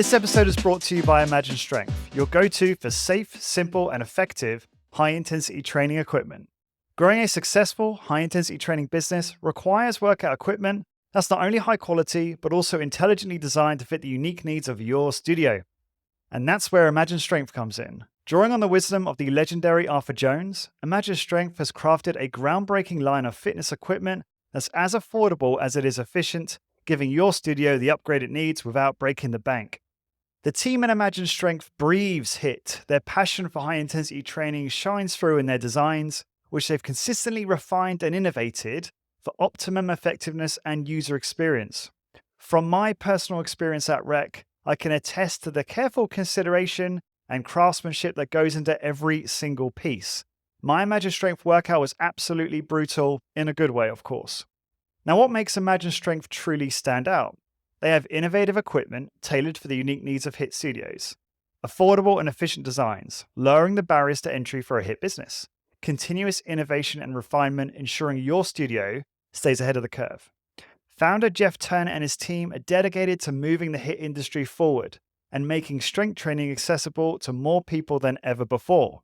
This episode is brought to you by Imagine Strength, your go-to for safe, simple, and effective high-intensity training equipment. Growing a successful high-intensity training business requires workout equipment that's not only high quality, but also intelligently designed to fit the unique needs of your studio. And that's where Imagine Strength comes in. Drawing on the wisdom of the legendary Arthur Jones, Imagine Strength has crafted a groundbreaking line of fitness equipment that's as affordable as it is efficient, giving your studio the upgrade it needs without breaking the bank. The team at Imagine Strength breathes HIIT. Their passion for high-intensity training shines through in their designs, which they've consistently refined and innovated for optimum effectiveness and user experience. From my personal experience at Rec, I can attest to the careful consideration and craftsmanship that goes into every single piece. My Imagine Strength workout was absolutely brutal, in a good way, of course. Now, what makes Imagine Strength truly stand out? They have innovative equipment tailored for the unique needs of HIIT studios, affordable and efficient designs, lowering the barriers to entry for a HIIT business, continuous innovation and refinement ensuring your studio stays ahead of the curve. Founder Jeff Turner and his team are dedicated to moving the HIIT industry forward and making strength training accessible to more people than ever before.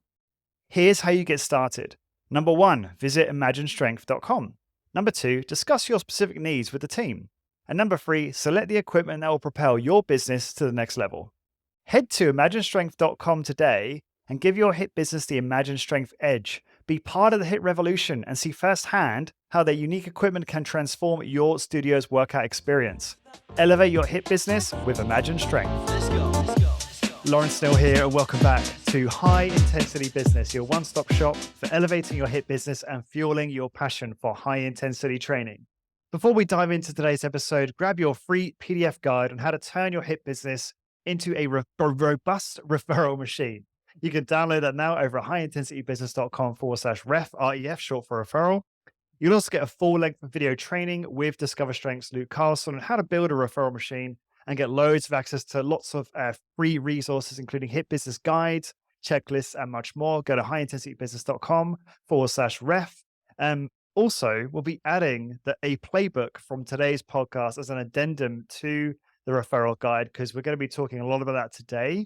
Here's how you get started. Number 1, visit imaginestrength.com. Number 2, discuss your specific needs with the team. And number 3, select the equipment that will propel your business to the next level. Head to imaginestrength.com today and give your HIIT business the Imagine Strength edge. Be part of the HIIT revolution and see firsthand how their unique equipment can transform your studio's workout experience. Elevate your HIIT business with Imagine Strength. Let's go. Lawrence Snell here, and welcome back to High Intensity Business, your one-stop shop for elevating your HIIT business and fueling your passion for high-intensity training. Before we dive into today's episode, grab your free PDF guide on how to turn your HIIT business into a robust referral machine. You can download that now over at highintensitybusiness.com/ref, REF, short for referral. You'll also get a full-length video training with Discover Strength's Luke Carlson on how to build a referral machine and get loads of access to lots of free resources, including HIIT business guides, checklists, and much more. Go to highintensitybusiness.com/ref. Also, we'll be adding a playbook from today's podcast as an addendum to the referral guide, because we're going to be talking a lot about that today.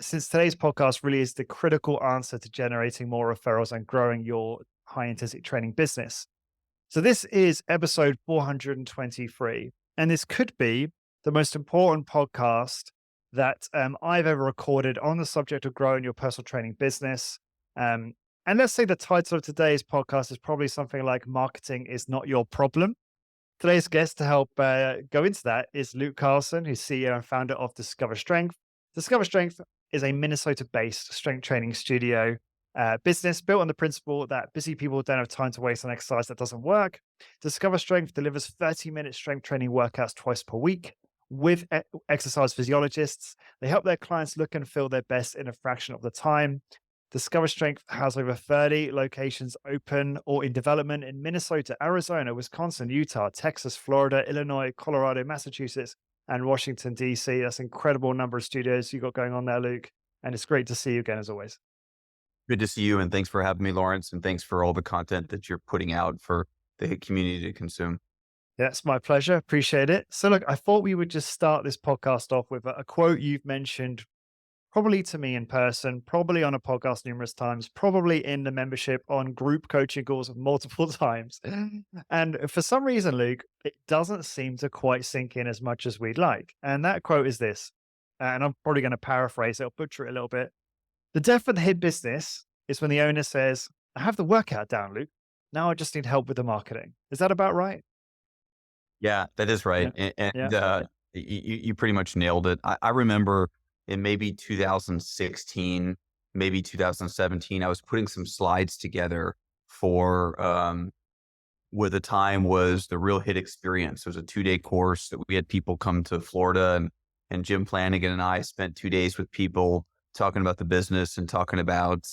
Since today's podcast really is the critical answer to generating more referrals and growing your high-intensity training business. So this is episode 423, and this could be the most important podcast that I've ever recorded on the subject of growing your personal training business. And let's say the title of today's podcast is probably something like Marketing is Not Your Problem. Today's guest to help go into that is Luke Carlson, who's CEO and founder of Discover Strength. Discover Strength is a Minnesota-based strength training studio business built on the principle that busy people don't have time to waste on exercise that doesn't work. Discover Strength delivers 30-minute strength training workouts twice per week with exercise physiologists. They help their clients look and feel their best in a fraction of the time. Discover Strength has over 30 locations open or in development in Minnesota, Arizona, Wisconsin, Utah, Texas, Florida, Illinois, Colorado, Massachusetts, and Washington, D.C. That's an incredible number of studios you've got going on there, Luke. And it's great to see you again, as always. Good to see you. And thanks for having me, Lawrence. And thanks for all the content that you're putting out for the HIIT community to consume. Yeah, it's my pleasure. Appreciate it. So look, I thought we would just start this podcast off with a quote you've mentioned probably to me in person, probably on a podcast numerous times, probably in the membership on group coaching calls multiple times. And for some reason, Luke, it doesn't seem to quite sink in as much as we'd like. And that quote is this, and I'm probably going to paraphrase it, I'll butcher it a little bit. The death of the HIIT business is when the owner says, I have the workout down, Luke. Now I just need help with the marketing. Is that about right? Yeah, that is right. Yeah. You pretty much nailed it. I remember in maybe 2016, maybe 2017, I was putting some slides together for where the time was the Real HIIT Experience. It was a 2-day course that we had people come to Florida, and Jim Flanagan and I spent 2 days with people talking about the business and talking about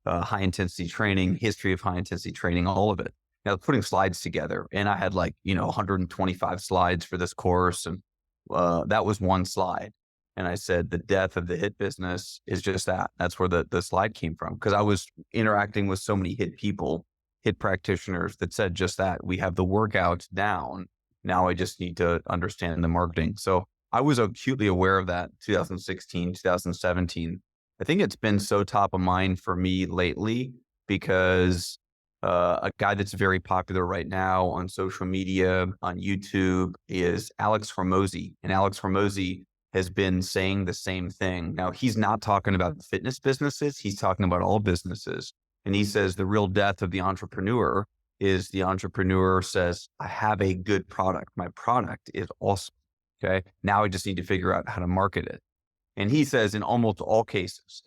high intensity training, history of high intensity training, all of it. And I was putting slides together, and I had 125 slides for this course. And that was one slide. And I said, the death of the HIIT business is just that. That's where the slide came from. Because I was interacting with so many HIIT people, HIIT practitioners that said just that. We have the workouts down. Now I just need to understand the marketing. So I was acutely aware of that 2016, 2017. I think it's been so top of mind for me lately because a guy that's very popular right now on social media, on YouTube, is Alex Hormozy. And Alex Hormozy has been saying the same thing. Now, he's not talking about fitness businesses, he's talking about all businesses. And he says the real death of the entrepreneur is the entrepreneur says, I have a good product. My product is awesome. Okay. Now I just need to figure out how to market it. And he says in almost all cases,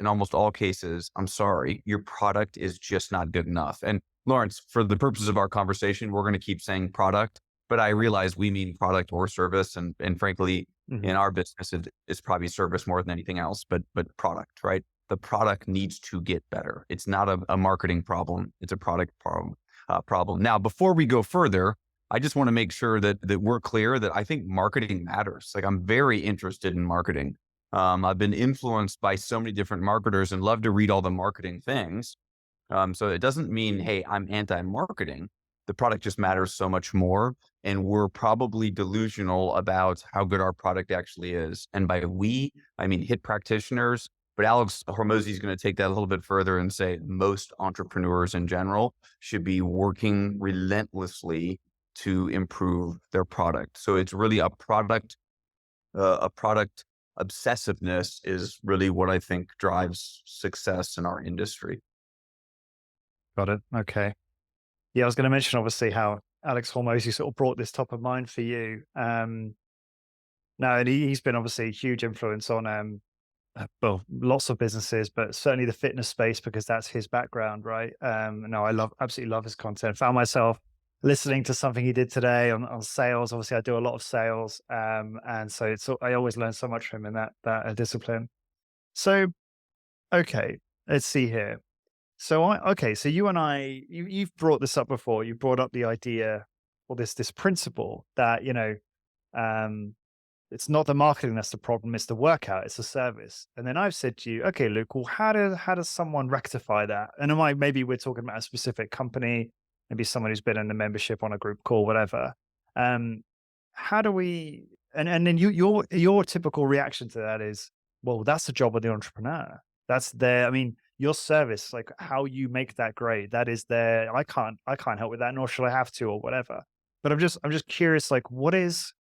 I'm sorry, your product is just not good enough. And Lawrence, for the purposes of our conversation, we're going to keep saying product, but I realize we mean product or service. And frankly, Mhm. in our business, it's probably service more than anything else, but product, right? The product needs to get better. It's not a marketing problem. It's a product problem. Now, before we go further, I just want to make sure that we're clear that I think marketing matters. Like, I'm very interested in marketing. I've been influenced by so many different marketers and love to read all the marketing things. So it doesn't mean, hey, I'm anti-marketing. The product just matters so much more. And we're probably delusional about how good our product actually is. And by we, I mean hit practitioners. But Alex Hormozy is going to take that a little bit further and say most entrepreneurs in general should be working relentlessly to improve their product. So it's really a product obsessiveness is really what I think drives success in our industry. Got it. Okay. Yeah, I was going to mention obviously how Alex Hormozy sort of brought this top of mind for you. No, and he's been obviously a huge influence on well, lots of businesses, but certainly the fitness space because that's his background, right? No, absolutely love his content. Found myself listening to something he did today on sales. Obviously, I do a lot of sales, and so I always learn so much from him in that discipline. So, okay, let's see here. So you and you've brought this up before. You brought up the idea or this principle that um, it's not the marketing that's the problem, it's the workout, it's the service. And then I've said to you, okay, Luke, well, how does someone rectify that? And maybe we're talking about a specific company, maybe someone who's been in the membership on a group call, whatever. Um, how do we and then your typical reaction to that is, well, that's the job of the entrepreneur. That's their, I mean, your service, like how you make that great, that is their, I can't help with that, nor should I have to, or whatever. But I'm just curious, like what is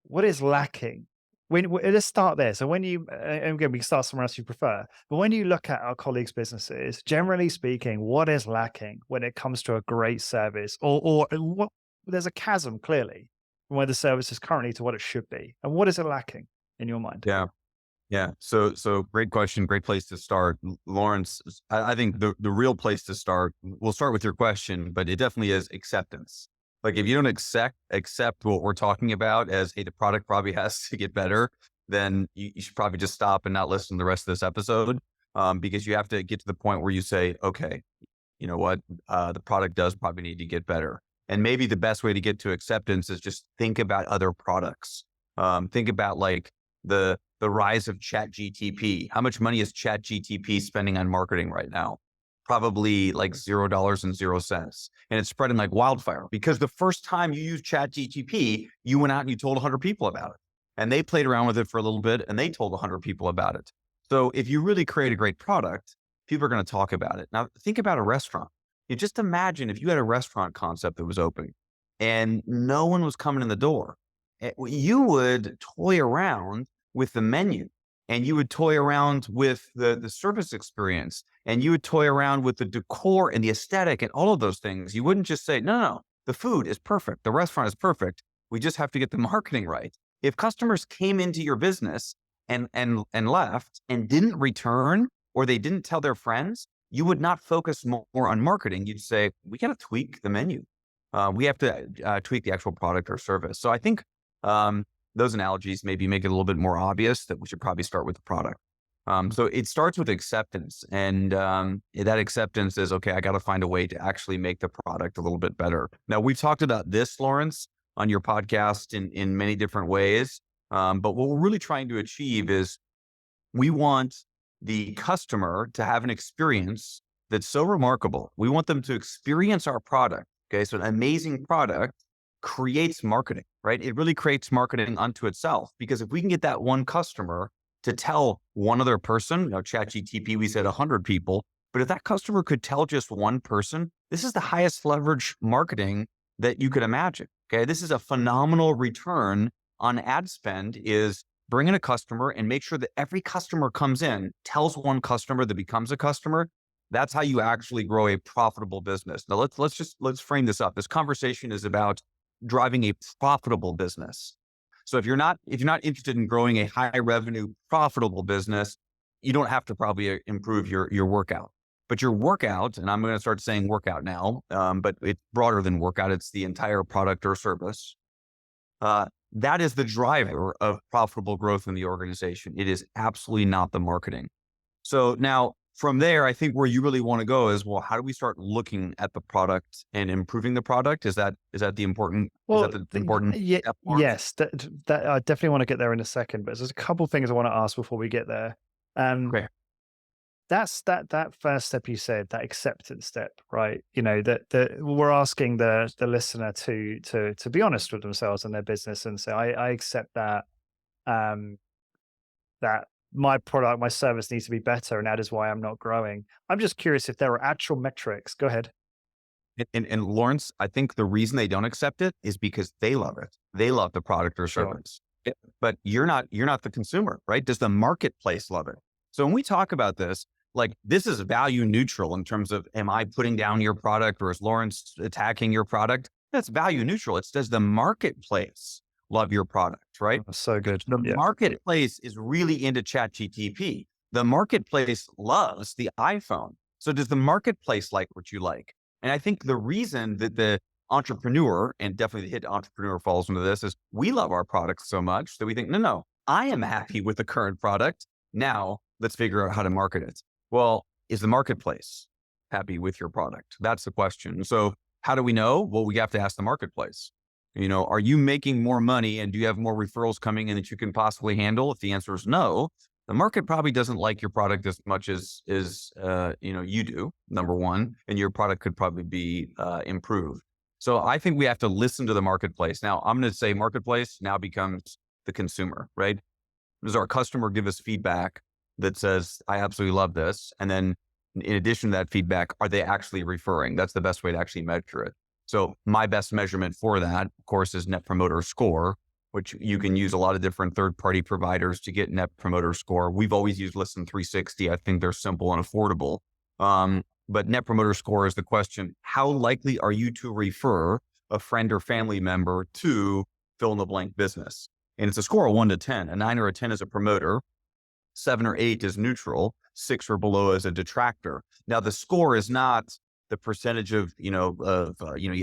lacking? Let's start there. So when you, and again, we can start somewhere else you prefer, but when you look at our colleagues' businesses, generally speaking, what is lacking when it comes to a great service, or what? There's a chasm clearly from where the service is currently to what it should be, and what is it lacking in your mind? Yeah. Yeah. So great question. Great place to start. Lawrence, I think the real place to start, we'll start with your question, but it definitely is acceptance. Like if you don't accept what we're talking about as, hey, the product probably has to get better, then you should probably just stop and not listen to the rest of this episode. Because you have to get to the point where you say, okay, you know what, the product does probably need to get better. And maybe the best way to get to acceptance is just think about other products. Think about like the rise of Chat GTP. How much money is Chat GTP spending on marketing right now? Probably like $0.00. And it's spreading like wildfire because the first time you used Chat GTP, you went out and you told 100 people about it. And they played around with it for a little bit and they told 100 people about it. So if you really create a great product, people are going to talk about it. Now, think about a restaurant. You just imagine if you had a restaurant concept that was open and no one was coming in the door, you would toy around with the menu and you would toy around with the service experience and you would toy around with the decor and the aesthetic and all of those things. You wouldn't just say, no, the food is perfect. The restaurant is perfect. We just have to get the marketing right. If customers came into your business and left and didn't return or they didn't tell their friends, you would not focus more on marketing. You'd say, we got to tweak the menu. We have to tweak the actual product or service. So I think those analogies maybe make it a little bit more obvious that we should probably start with the product. So it starts with acceptance. And that acceptance is, okay, I got to find a way to actually make the product a little bit better. Now, we've talked about this, Lawrence, on your podcast in many different ways. But what we're really trying to achieve is we want the customer to have an experience that's so remarkable. We want them to experience our product. Okay, so an amazing product creates marketing, right? It really creates marketing unto itself, because if we can get that one customer to tell one other person, ChatGTP, we said 100 people, but if that customer could tell just one person, this is the highest leverage marketing that you could imagine. Okay. This is a phenomenal return on ad spend, is bring in a customer and make sure that every customer comes in, tells one customer that becomes a customer. That's how you actually grow a profitable business. Now let's frame this up. This conversation is about driving a profitable business. So if you're not interested in growing a high revenue, profitable business, you don't have to probably improve your workout. But your workout, and I'm going to start saying workout now, but it's broader than workout. It's the entire product or service. That is the driver of profitable growth in the organization. It is absolutely not the marketing. So now from there, I think where you really want to go is, well, how do we start looking at the product and improving the product? Is that the important? Well, is that the important? yeah, step for us? yes, that I definitely want to get there in a second, but there's a couple things I want to ask before we get there. Okay. That's that first step you said, that acceptance step, right? That we're asking the listener to be honest with themselves and their business and say, I accept that that my product, my service needs to be better, and that is why I'm not growing. I'm just curious if there are actual metrics. Go ahead. And Lawrence, I think the reason they don't accept it is because they love it. They love the product or Sure. service. But you're not the consumer, right? Does the marketplace love it? So when we talk about this, like, this is value neutral in terms of, am I putting down your product or is Lawrence attacking your product? That's value neutral. It's, does the marketplace love your product, right? Oh, so good. The Yeah. marketplace is really into ChatGTP. The marketplace loves the iPhone. So does the marketplace like what you like? And I think the reason that the entrepreneur, and definitely the hit entrepreneur falls into this, is we love our products so much that we think, no, I am happy with the current product. Now let's figure out how to market it. Well, is the marketplace happy with your product? That's the question. So how do we know? Well, we have to ask the marketplace. Are you making more money and do you have more referrals coming in that you can possibly handle? If the answer is no, the market probably doesn't like your product as much as you do, number one, and your product could probably be improved. So I think we have to listen to the marketplace. Now, I'm going to say marketplace now becomes the consumer, right? Does our customer give us feedback that says, I absolutely love this? And then in addition to that feedback, are they actually referring? That's the best way to actually measure it. So my best measurement for that, of course, is Net Promoter Score, which you can use a lot of different third-party providers to get Net Promoter Score. We've always used Listen 360. I think they're simple and affordable. But Net Promoter Score is the question, how likely are you to refer a friend or family member to fill in the blank business? And it's a score of 1 to 10. A 9 or a 10 is a promoter. 7 or 8 is neutral. 6 or below is a detractor. Now, the score is not the percentage of, you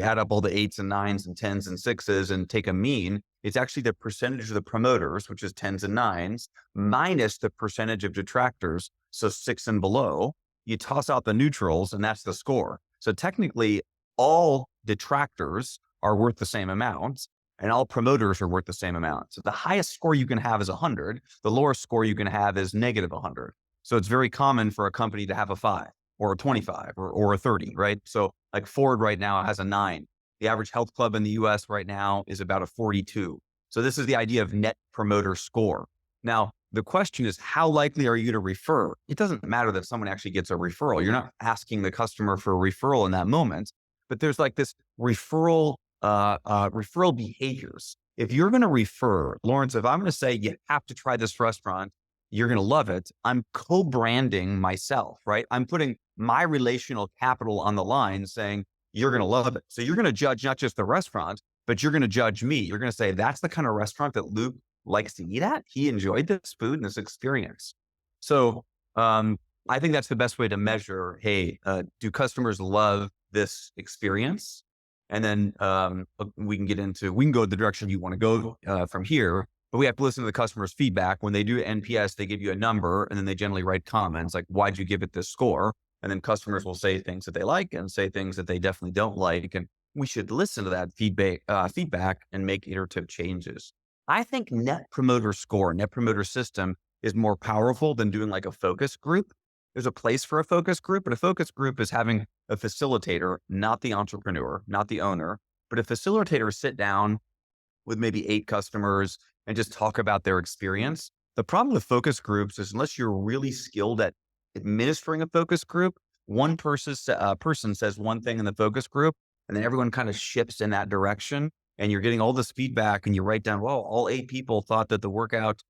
add up all the 8s and 9s and 10s and 6s and take a mean. It's actually the percentage of the promoters, which is 10s and 9s, minus the percentage of detractors, so 6 and below. You toss out the neutrals, and that's the score. So technically, all detractors are worth the same amount, and all promoters are worth the same amount. So the highest score you can have is 100. The lowest score you can have is negative 100. So it's very common for a company to have a 5 or a 25 or a 30, right? So like Ford right now has a 9. The average health club in the US right now is about a 42. So this is the idea of Net Promoter Score. Now, the question is, how likely are you to refer? It doesn't matter that someone actually gets a referral. You're not asking the customer for a referral in that moment, but there's like this referral behaviors. If you're going to refer, Lawrence, if I'm going to say you have to try this restaurant, you're going to love it, I'm co-branding myself, right? I'm putting my relational capital on the line saying, you're going to love it. So you're going to judge not just the restaurant, but you're going to judge me. You're going to say, that's the kind of restaurant that Luke likes to eat at. He enjoyed this food and this experience. So I think that's the best way to measure, hey, do customers love this experience? And then we can go the direction you want to go from here. But we have to listen to the customer's feedback. When they do NPS, they give you a number and then they generally write comments like, why'd you give it this score? And then customers will say things that they like and say things that they definitely don't like. And we should listen to that feedback and make iterative changes. I think Net Promoter Score, Net Promoter System is more powerful than doing like a focus group. There's a place for a focus group, but a focus group is having a facilitator, not the entrepreneur, not the owner, But if facilitators sit down with maybe 8 customers and just talk about their experience, the problem with focus groups is unless you're really skilled at administering a focus group, person says one thing in the focus group, and then everyone kind of shifts in that direction. And you're getting all this feedback, and you write down, well, all 8 people thought that the workout,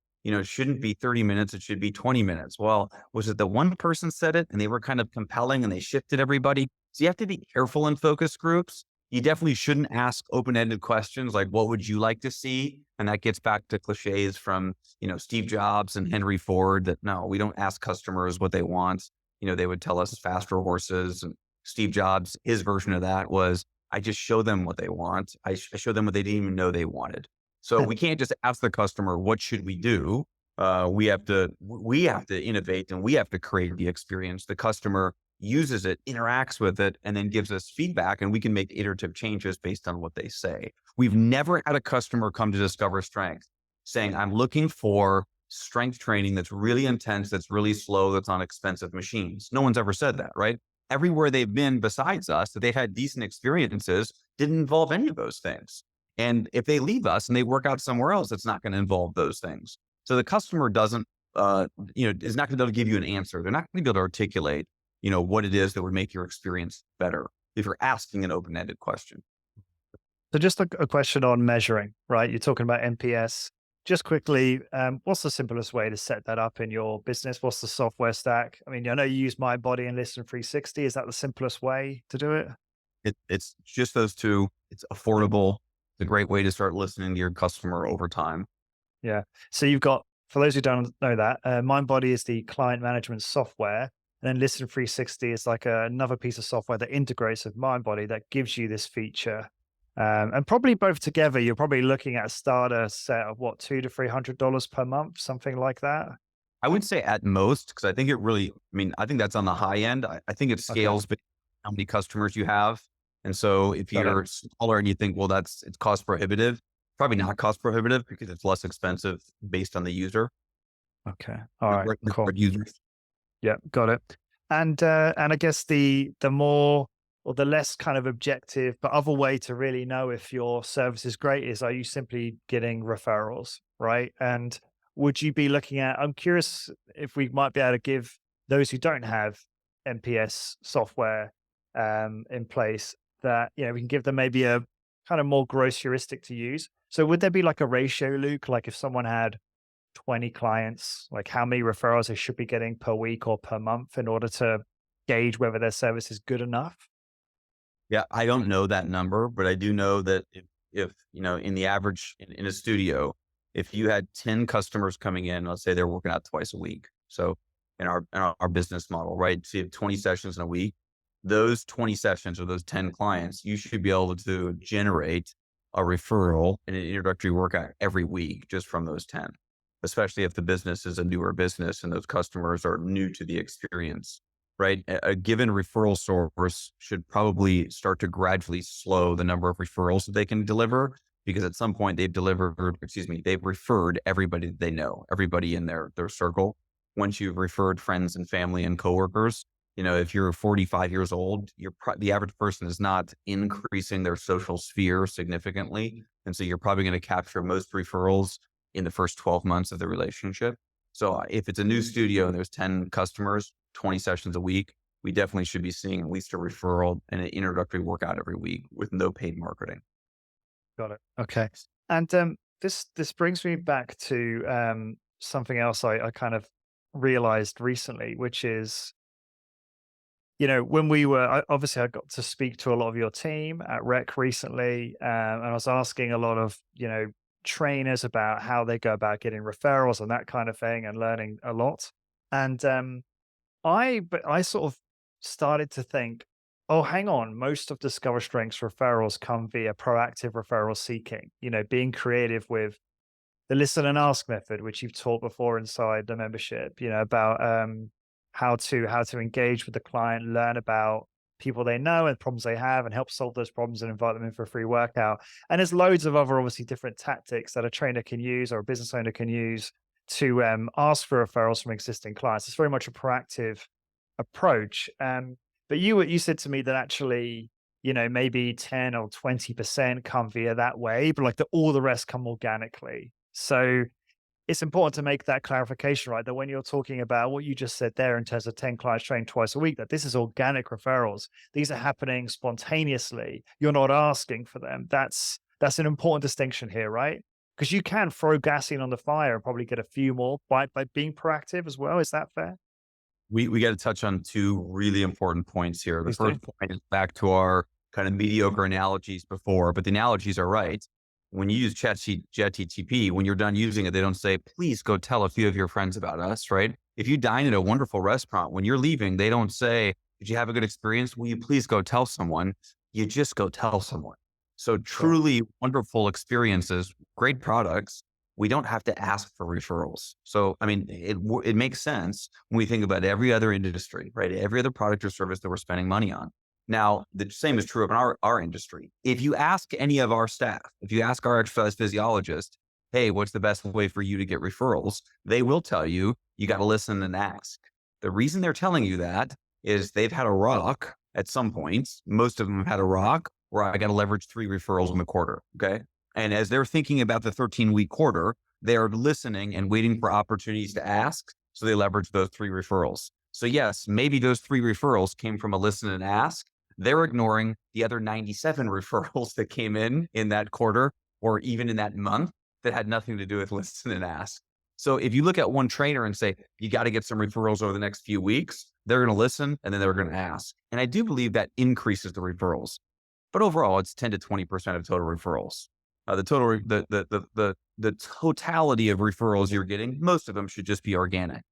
shouldn't be 30 minutes, it should be 20 minutes. Well, was it the one person said it and they were kind of compelling and they shifted everybody? So you have to be careful in focus groups. You definitely shouldn't ask open-ended questions like, what would you like to see? And that gets back to cliches from, Steve Jobs and Henry Ford that no, we don't ask customers what they want. They would tell us faster horses. And Steve Jobs, his version of that was, I just show them what they want. I show them what they didn't even know they wanted. So we can't just ask the customer, what should we do? We have to innovate, and we have to create the experience. The customer uses it, interacts with it, and then gives us feedback, and we can make iterative changes based on what they say. We've never had a customer come to Discover Strength saying, I'm looking for strength training that's really intense, that's really slow, that's on expensive machines. No one's ever said that, right? Everywhere they've been besides us, that they've had decent experiences, didn't involve any of those things. And if they leave us and they work out somewhere else, it's not going to involve those things. So the customer doesn't, is not going to be able to give you an answer. They're not going to be able to articulate, what it is that would make your experience better if you're asking an open-ended question. So just a question on measuring, right? You're talking about NPS. Just quickly, what's the simplest way to set that up in your business? What's the software stack? I mean, I know you use MindBody and Listen 360. Is that the simplest way to do it? It's just those two. It's affordable. It's a great way to start listening to your customer over time. Yeah. So you've got, for those who don't know that, MindBody is the client management software. And then Listen 360 is like another piece of software that integrates with MindBody that gives you this feature. And probably both together, you're probably looking at a starter set of what, $200 to $300 per month, something like that. I would say at most, because I think I think that's on the high end. I think it scales based on how many customers you have. And so if you're smaller and you think, well, it's cost prohibitive, probably not cost prohibitive because it's less expensive based on the user. Okay. All right. Cool. Users. Yeah, got it. And I guess the more or the less kind of objective, but other way to really know if your service is great is, are you simply getting referrals, right? And would you be looking at, I'm curious if we might be able to give those who don't have NPS software in place that, we can give them maybe a kind of more gross heuristic to use. So would there be like a ratio, Luke? Like if someone had 20 clients, like how many referrals they should be getting per week or per month in order to gauge whether their service is good enough? Yeah, I don't know that number, but I do know that if in the average in a studio, if you had 10 customers coming in, let's say they're working out twice a week. So in our business model, right? So you have 20 sessions in a week. Those 20 sessions or those 10 clients, you should be able to generate a referral and an introductory workout every week just from those 10, especially if the business is a newer business and those customers are new to the experience. Right? A given referral source should probably start to gradually slow the number of referrals that they can deliver, because at some point they've referred everybody that they know, everybody in their circle. Once you've referred friends and family and coworkers, if you're 45 years old, the average person is not increasing their social sphere significantly. And so you're probably going to capture most referrals in the first 12 months of the relationship. So if it's a new studio and there's 10 customers, 20 sessions a week, we definitely should be seeing at least a referral and an introductory workout every week with no paid marketing. Got it. Okay. And this brings me back to something else I kind of realized recently, which is, when we were, obviously I got to speak to a lot of your team at Rec recently, and I was asking a lot of, trainers about how they go about getting referrals and that kind of thing, and learning a lot. And I sort of started to think, oh, hang on, most of Discover Strength's referrals come via proactive referral seeking, being creative with the listen and ask method, which you've taught before inside the membership, about how to engage with the client, learn about people they know and problems they have, and help solve those problems and invite them in for a free workout. And there's loads of other obviously different tactics that a trainer can use or a business owner can use to ask for referrals from existing clients. It's very much a proactive approach. But you said to me that actually maybe 10 or 20% come via that way, but like all the rest come organically. So it's important to make that clarification, right? That when you're talking about what you just said there in terms of 10 clients trained twice a week, that this is organic referrals. These are happening spontaneously. You're not asking for them. That's an important distinction here, right? Because you can throw gasoline on the fire and probably get a few more by being proactive as well. Is that fair? We got to touch on two really important points here. The Please do. first point is back to our kind of mediocre analogies before, but the analogies are right. When you use ChatGPT, when you're done using it, they don't say, please go tell a few of your friends about us, right? If you dine at a wonderful restaurant, when you're leaving, they don't say, did you have a good experience? Will you please go tell someone? You just go tell someone. So Sure. truly wonderful experiences, great products, we don't have to ask for referrals. So, I mean, it makes sense when we think about every other industry, right? Every other product or service that we're spending money on. Now, the same is true of our industry. If you ask any of our staff, if you ask our exercise physiologist, hey, what's the best way for you to get referrals? They will tell you, you got to listen and ask. The reason they're telling you that is they've had a rock at some point. Most of them have had a rock where I got to leverage 3 referrals in the quarter. Okay. And as they're thinking about the 13-week quarter, they are listening and waiting for opportunities to ask. So they leverage those 3 referrals. So yes, maybe those 3 referrals came from a listen and ask. They're ignoring the other 97 referrals that came in that quarter or even in that month that had nothing to do with listen and ask. So if you look at one trainer and say, you got to get some referrals over the next few weeks, they're going to listen and then they're going to ask. And I do believe that increases the referrals. But overall, it's 10 to 20% of total referrals. The totality of referrals you're getting, most of them should just be organic.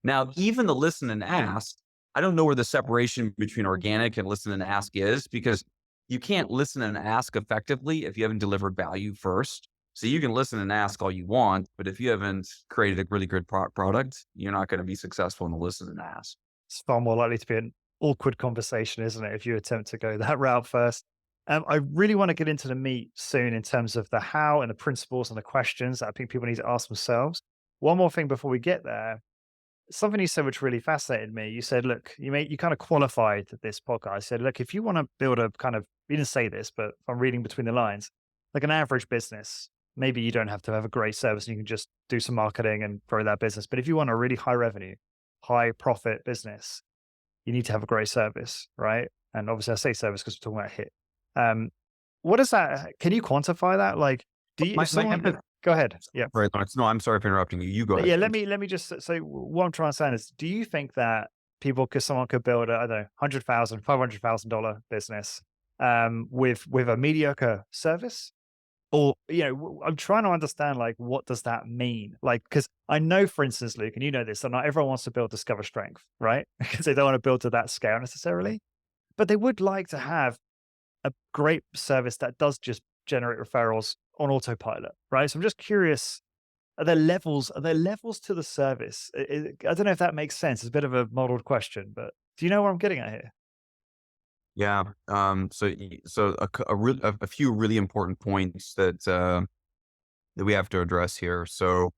Now, even the listen and ask, I don't know where the separation between organic and listen and ask is, because you can't listen and ask effectively if you haven't delivered value first. So you can listen and ask all you want, but if you haven't created a really good product, you're not going to be successful in the listen and ask. It's far more likely to be an awkward conversation, isn't it, if you attempt to go that route first? I really want to get into the meat soon in terms of the how and the principles and the questions that I think people need to ask themselves. One more thing before we get there, something you said which really fascinated me. You said, look, you kind of qualified this podcast. You said, look, if you want to build a kind of, you didn't say this, but I'm reading between the lines, like an average business, maybe you don't have to have a great service and you can just do some marketing and grow that business. But if you want a really high revenue, high profit business, you need to have a great service, right? And obviously I say service because we're talking about hit. What is that? Can you quantify that? Like, do you, if someone, go ahead. Yeah. Right, Lawrence. No, I'm sorry for interrupting you. You go ahead. Yeah. Let me just say what I'm trying to say is, do you think that someone could build a, I don't know, $100,000, $500,000 business, with a mediocre service? Or, I'm trying to understand, like, what does that mean? Like, because I know, for instance, Luke, and you know this, that not everyone wants to build Discover Strength, right? Because they don't want to build to that scale necessarily, but they would like to have a great service that does just generate referrals on autopilot, right? So I'm just curious, are there levels to the service? I don't know if that makes sense. It's a bit of a modeled question, but do you know what I'm getting at here? Yeah. So a few really important points that we have to address here. So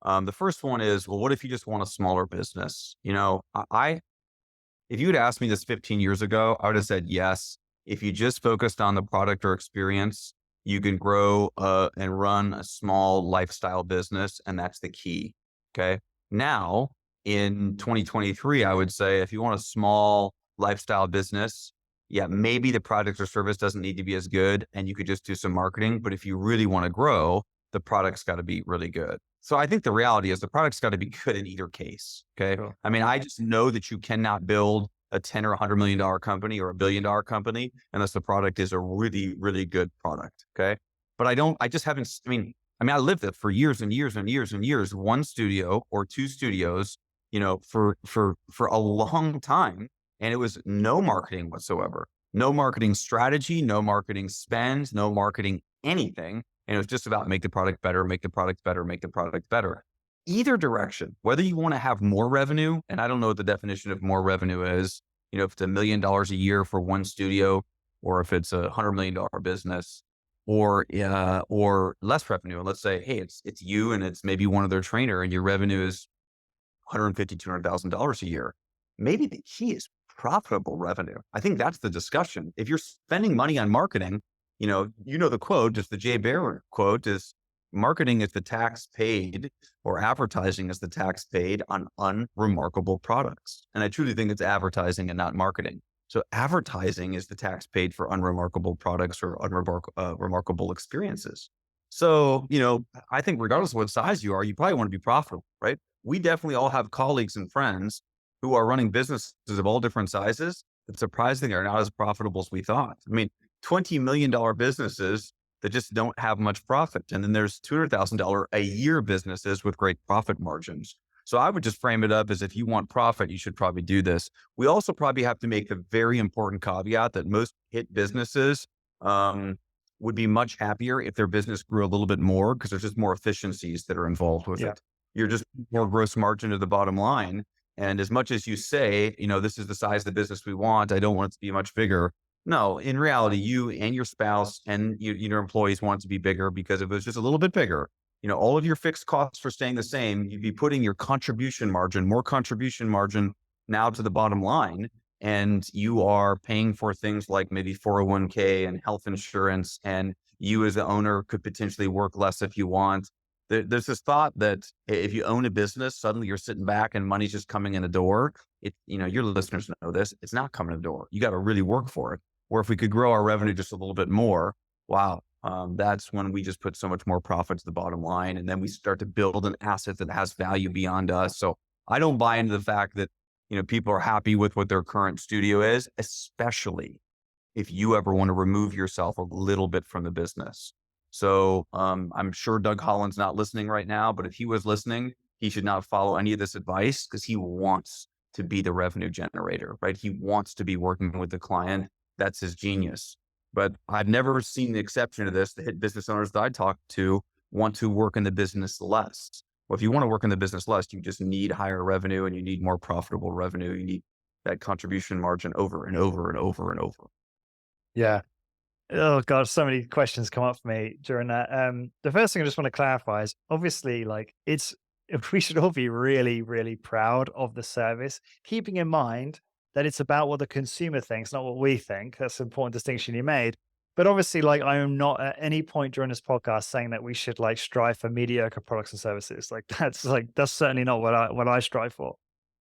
the first one is, well, what if you just want a smaller business? If you had asked me this 15 years ago, I would have said yes. If you just focused on the product or experience, you can grow and run a small lifestyle business, and that's the key. Okay. Now, in 2023, I would say if you want a small lifestyle business, yeah, maybe the product or service doesn't need to be as good, and you could just do some marketing. But if you really want to grow, the product's got to be really good. So I think the reality is the product's got to be good in either case. Okay. Sure. I mean, I just know that you cannot build a 10 or $100 million company or $1 billion company unless the product is a really, really good product. Okay. But I just haven't, I lived it for years and years and years and years, one studio or 2 studios, for a long time. And it was no marketing whatsoever, no marketing strategy, no marketing spend, no marketing anything. And it was just about make the product better, make the product better, make the product better. Either direction, whether you want to have more revenue, and I don't know what the definition of more revenue is, if it's $1 million a year for one studio, or if it's $100 million business, or less revenue. And let's say, hey, it's you and it's maybe one other trainer, and your revenue is $150,000, $200,000 a year. Maybe the key is profitable revenue? I think that's the discussion. If you're spending money on marketing, the quote, just the Jay Baer quote is marketing is the tax paid, or advertising is the tax paid on unremarkable products. And I truly think it's advertising and not marketing. So advertising is the tax paid for unremarkable products or remarkable experiences. So, I think regardless of what size you are, you probably want to be profitable, right? We definitely all have colleagues and friends who are running businesses of all different sizes that surprisingly are not as profitable as we thought. I mean, $20 million businesses that just don't have much profit. And then there's $200,000 a year businesses with great profit margins. So I would just frame it up as, if you want profit, you should probably do this. We also probably have to make the very important caveat that most hit businesses would be much happier if their business grew a little bit more, because there's just more efficiencies that are involved with it. You're just more gross margin to the bottom line. And as much as you say, this is the size of the business we want, I don't want it to be much bigger. No, in reality, you and your spouse and your employees want it to be bigger, because if it was just a little bit bigger, all of your fixed costs are staying the same. You'd be putting your more contribution margin now to the bottom line. And you are paying for things like maybe 401k and health insurance. And you as the owner could potentially work less if you want. There's this thought that if you own a business, suddenly you're sitting back and money's just coming in the door. Your listeners know this. It's not coming in the door. You got to really work for it. Or if we could grow our revenue just a little bit more, wow, that's when we just put so much more profit to the bottom line. And then we start to build an asset that has value beyond us. So I don't buy into the fact that, people are happy with what their current studio is, especially if you ever want to remove yourself a little bit from the business. So I'm sure Doug Holland's not listening right now, but if he was listening, he should not follow any of this advice, because he wants to be the revenue generator, right? He wants to be working with the client. That's his genius. But I've never seen the exception to this. The hit business owners that I talk to want to work in the business less. Well, if you want to work in the business less, you just need higher revenue, and you need more profitable revenue. You need that contribution margin over and over and over and over. Yeah. Oh God, so many questions come up for me during that. The first thing I just want to clarify is, obviously, we should all be really, really proud of the service, keeping in mind that it's about what the consumer thinks, not what we think. That's an important distinction you made. But obviously, I am not at any point during this podcast saying that we should strive for mediocre products and services. That's certainly not what I strive for.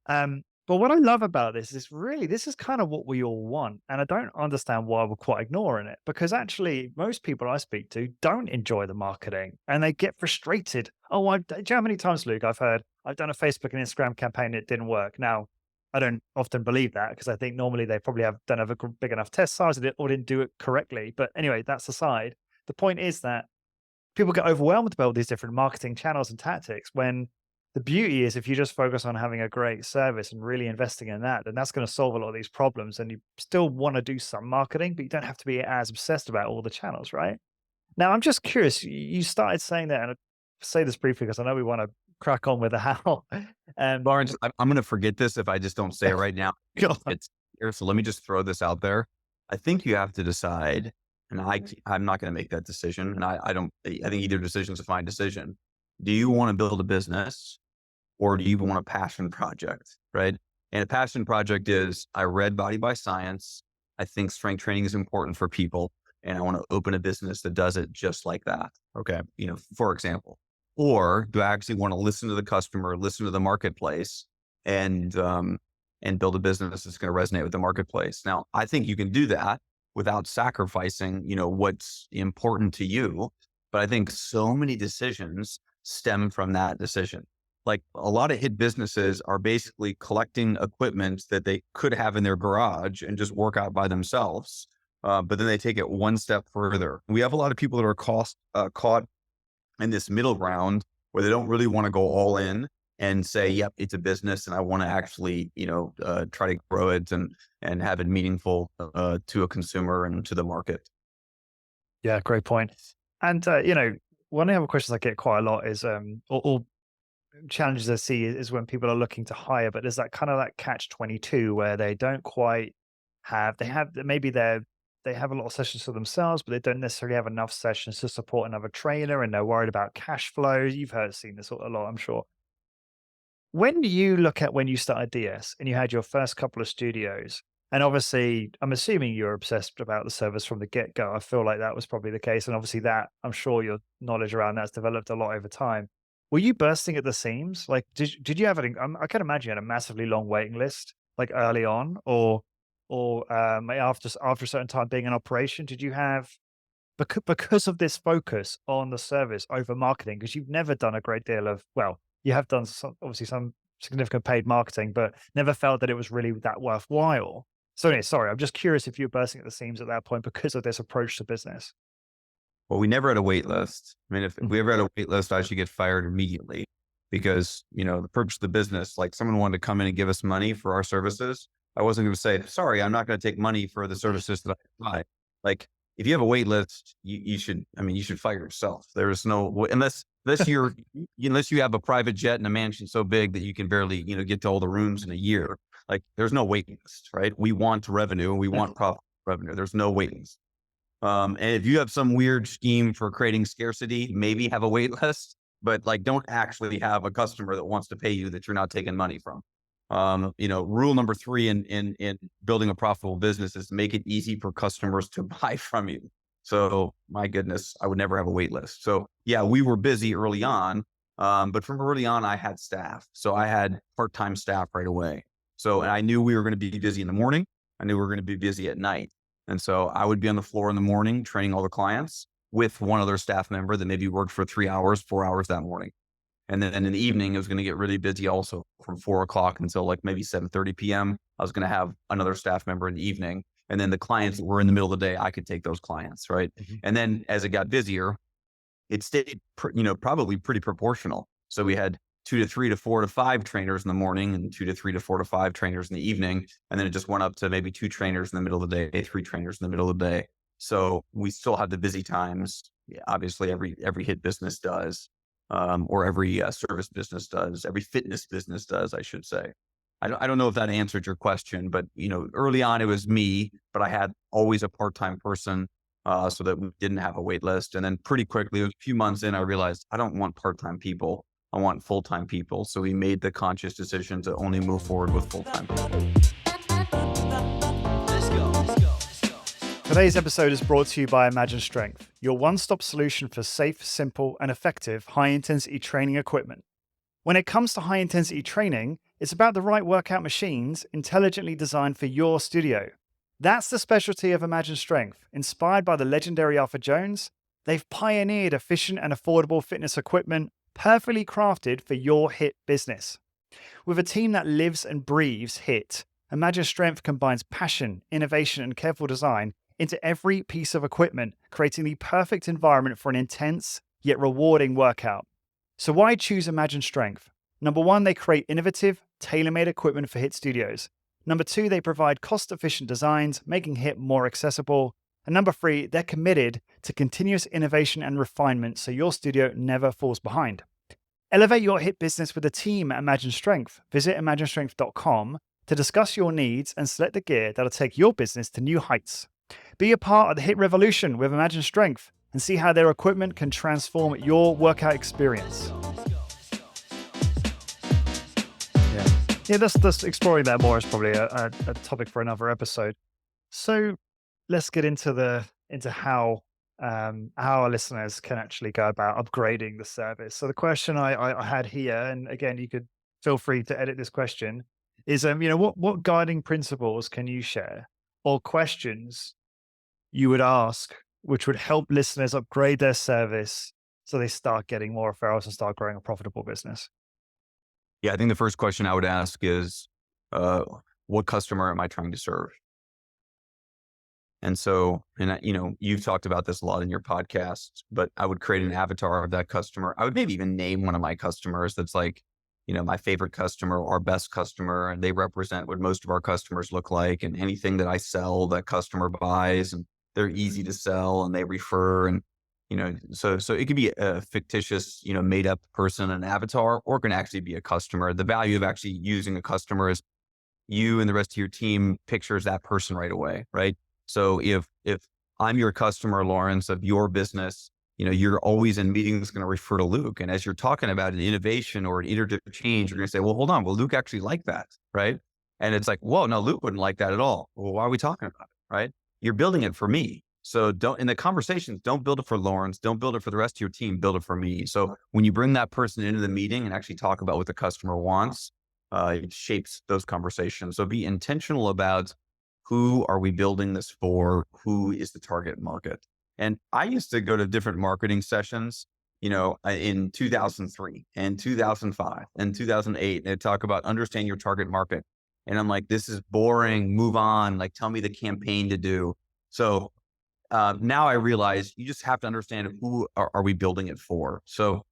But what I love about this is, really, this is kind of what we all want. And I don't understand why we're quite ignoring it, because actually most people I speak to don't enjoy the marketing, and they get frustrated. Oh, do you know how many times, Luke, I've heard, I've done a Facebook and Instagram campaign, it didn't work. Now, I don't often believe that, because I think normally they probably don't have a big enough test size, or didn't do it correctly. But anyway, that's aside. The point is that people get overwhelmed by all these different marketing channels and tactics, when the beauty is, if you just focus on having a great service and really investing in that, then that's going to solve a lot of these problems. And you still want to do some marketing, but you don't have to be as obsessed about all the channels, right? Now, I'm just curious. You started saying that, and I'll say this briefly because I know we want to crack on with the how. Lawrence, I'm going to forget this if I just don't say it right now. It's here, so let me just throw this out there. I think you have to decide, and I'm not going to make that decision. And I think either decision is a fine decision. Do you want to build a business, or do you want a passion project, right? And a passion project is, I read Body by Science. I think strength training is important for people, and I want to open a business that does it just like that. Okay. For example. Or do I actually want to listen to the customer, listen to the marketplace, and build a business that's going to resonate with the marketplace? Now, I think you can do that without sacrificing, what's important to you. But I think so many decisions stem from that decision. Like, a lot of hit businesses are basically collecting equipment that they could have in their garage and just work out by themselves. But then they take it one step further. We have a lot of people that are caught in this middle ground where they don't really want to go all in and say, yep, it's a business and I want to actually, try to grow it and have it meaningful to a consumer and to the market. Yeah, great point. And, one of the other questions I get quite a lot is, or challenges I see is when people are looking to hire, but there's that kind of catch-22 where they don't quite they have a lot of sessions for themselves, but they don't necessarily have enough sessions to support another trainer, and they're worried about cash flow. You've seen this a lot, I'm sure. When you look at when you started DS and you had your first couple of studios, And obviously, I'm assuming you're obsessed about the service from the get-go. I feel like that was probably the case. And obviously that, I'm sure your knowledge around that's developed a lot over time. Were you bursting at the seams? Like, did you have I can imagine you had a massively long waiting list, like early on, or after a certain time being in operation, did you have, because of this focus on the service over marketing, because you've never done a great deal of, well, you have done obviously some significant paid marketing, but never felt that it was really that worthwhile. So anyway, sorry, I'm just curious if you were bursting at the seams at that point because of this approach to business. Well, we never had a wait list. I mean, if Mhm. we ever had a wait list, I should get fired immediately because, the purpose of the business, like someone wanted to come in and give us money for our services. I wasn't going to say, sorry, I'm not going to take money for the services that I provide. Like if you have a wait list, you should fire yourself. There's no, unless you have a private jet and a mansion so big that you can barely, get to all the rooms in a year. Like there's no wait list, right? We want revenue and we want profit revenue. There's no wait list. And if you have some weird scheme for creating scarcity, maybe have a wait list, but like don't actually have a customer that wants to pay you that you're not taking money from. Rule number 3 in building a profitable business is make it easy for customers to buy from you. So my goodness, I would never have a wait list. So yeah, we were busy early on. But from early on, I had staff. So I had part-time staff right away. So, and I knew we were going to be busy in the morning. I knew we were going to be busy at night. And so I would be on the floor in the morning training all the clients with one other staff member that maybe worked for 3 hours, 4 hours that morning. And then in the evening, it was going to get really busy also from 4 o'clock until like maybe 7:30 p.m. I was going to have another staff member in the evening. And then the clients that were in the middle of the day, I could take those clients, right? Mhm. And then as it got busier, it stayed, probably pretty proportional. So we had 2 to 3 to 4 to 5 trainers in the morning and 2 to 3 to 4 to 5 trainers in the evening. And then it just went up to maybe 2 trainers in the middle of the day, 3 trainers in the middle of the day. So we still had the busy times. Yeah, obviously, every hit business does, or every service business does, every fitness business does, I should say. I don't know if that answered your question, but early on it was me, but I had always a part-time person so that we didn't have a wait list. And then pretty quickly, a few months in, I realized I don't want part-time people. I want full-time people. So we made the conscious decision to only move forward with full-time people. Today's episode is brought to you by Imagine Strength, your one-stop solution for safe, simple, and effective high-intensity training equipment. When it comes to high-intensity training, it's about the right workout machines intelligently designed for your studio. That's the specialty of Imagine Strength. Inspired by the legendary Arthur Jones, they've pioneered efficient and affordable fitness equipment perfectly crafted for your HIIT business. With a team that lives and breathes HIIT, Imagine Strength combines passion, innovation, and careful design into every piece of equipment, creating the perfect environment for an intense yet rewarding workout. So why choose Imagine Strength? Number 1, they create innovative, tailor-made equipment for HIIT studios. Number 2, they provide cost-efficient designs, making HIIT more accessible. And number 3, they're committed to continuous innovation and refinement so your studio never falls behind. Elevate your HIIT business with a team at Imagine Strength. Visit imaginestrength.com to discuss your needs and select the gear that'll take your business to new heights. Be a part of the HIIT revolution with Imagine Strength and see how their equipment can transform your workout experience. Yeah, that's exploring that more is probably a topic for another episode. So let's get into how our listeners can actually go about upgrading the service. So the question I had here, and again, you could feel free to edit this question, is what guiding principles can you share or questions you would ask which would help listeners upgrade their service so they start getting more referrals and start growing a profitable business? Yeah, I think the first question I would ask is, what customer am I trying to serve? And so, you've talked about this a lot in your podcast, but I would create an avatar of that customer. I would maybe even name one of my customers that's like, my favorite customer or best customer, and they represent what most of our customers look like. And anything that I sell, that customer buys, and they're easy to sell and they refer. And, so it could be a fictitious, made up person, an avatar, or it can actually be a customer. The value of actually using a customer is you and the rest of your team pictures that person right away, right? So if I'm your customer, Lawrence, of your business, you're always in meetings going to refer to Luke. And as you're talking about an innovation or an iterative change, you're going to say, well, hold on. Well, Luke actually liked that, right? And it's like, whoa, no, Luke wouldn't like that at all. Well, why are we talking about it? Right? You're building it for me. So don't, in the conversations, don't build it for Lawrence. Don't build it for the rest of your team. Build it for me. So when you bring that person into the meeting and actually talk about what the customer wants, it shapes those conversations. So be intentional about who are we building this for? Who is the target market? And I used to go to different marketing sessions, in 2003 and 2005 and 2008, and they talk about understand your target market. And I'm like, this is boring. Move on. Like, tell me the campaign to do. So now I realize you just have to understand who are we building it for. So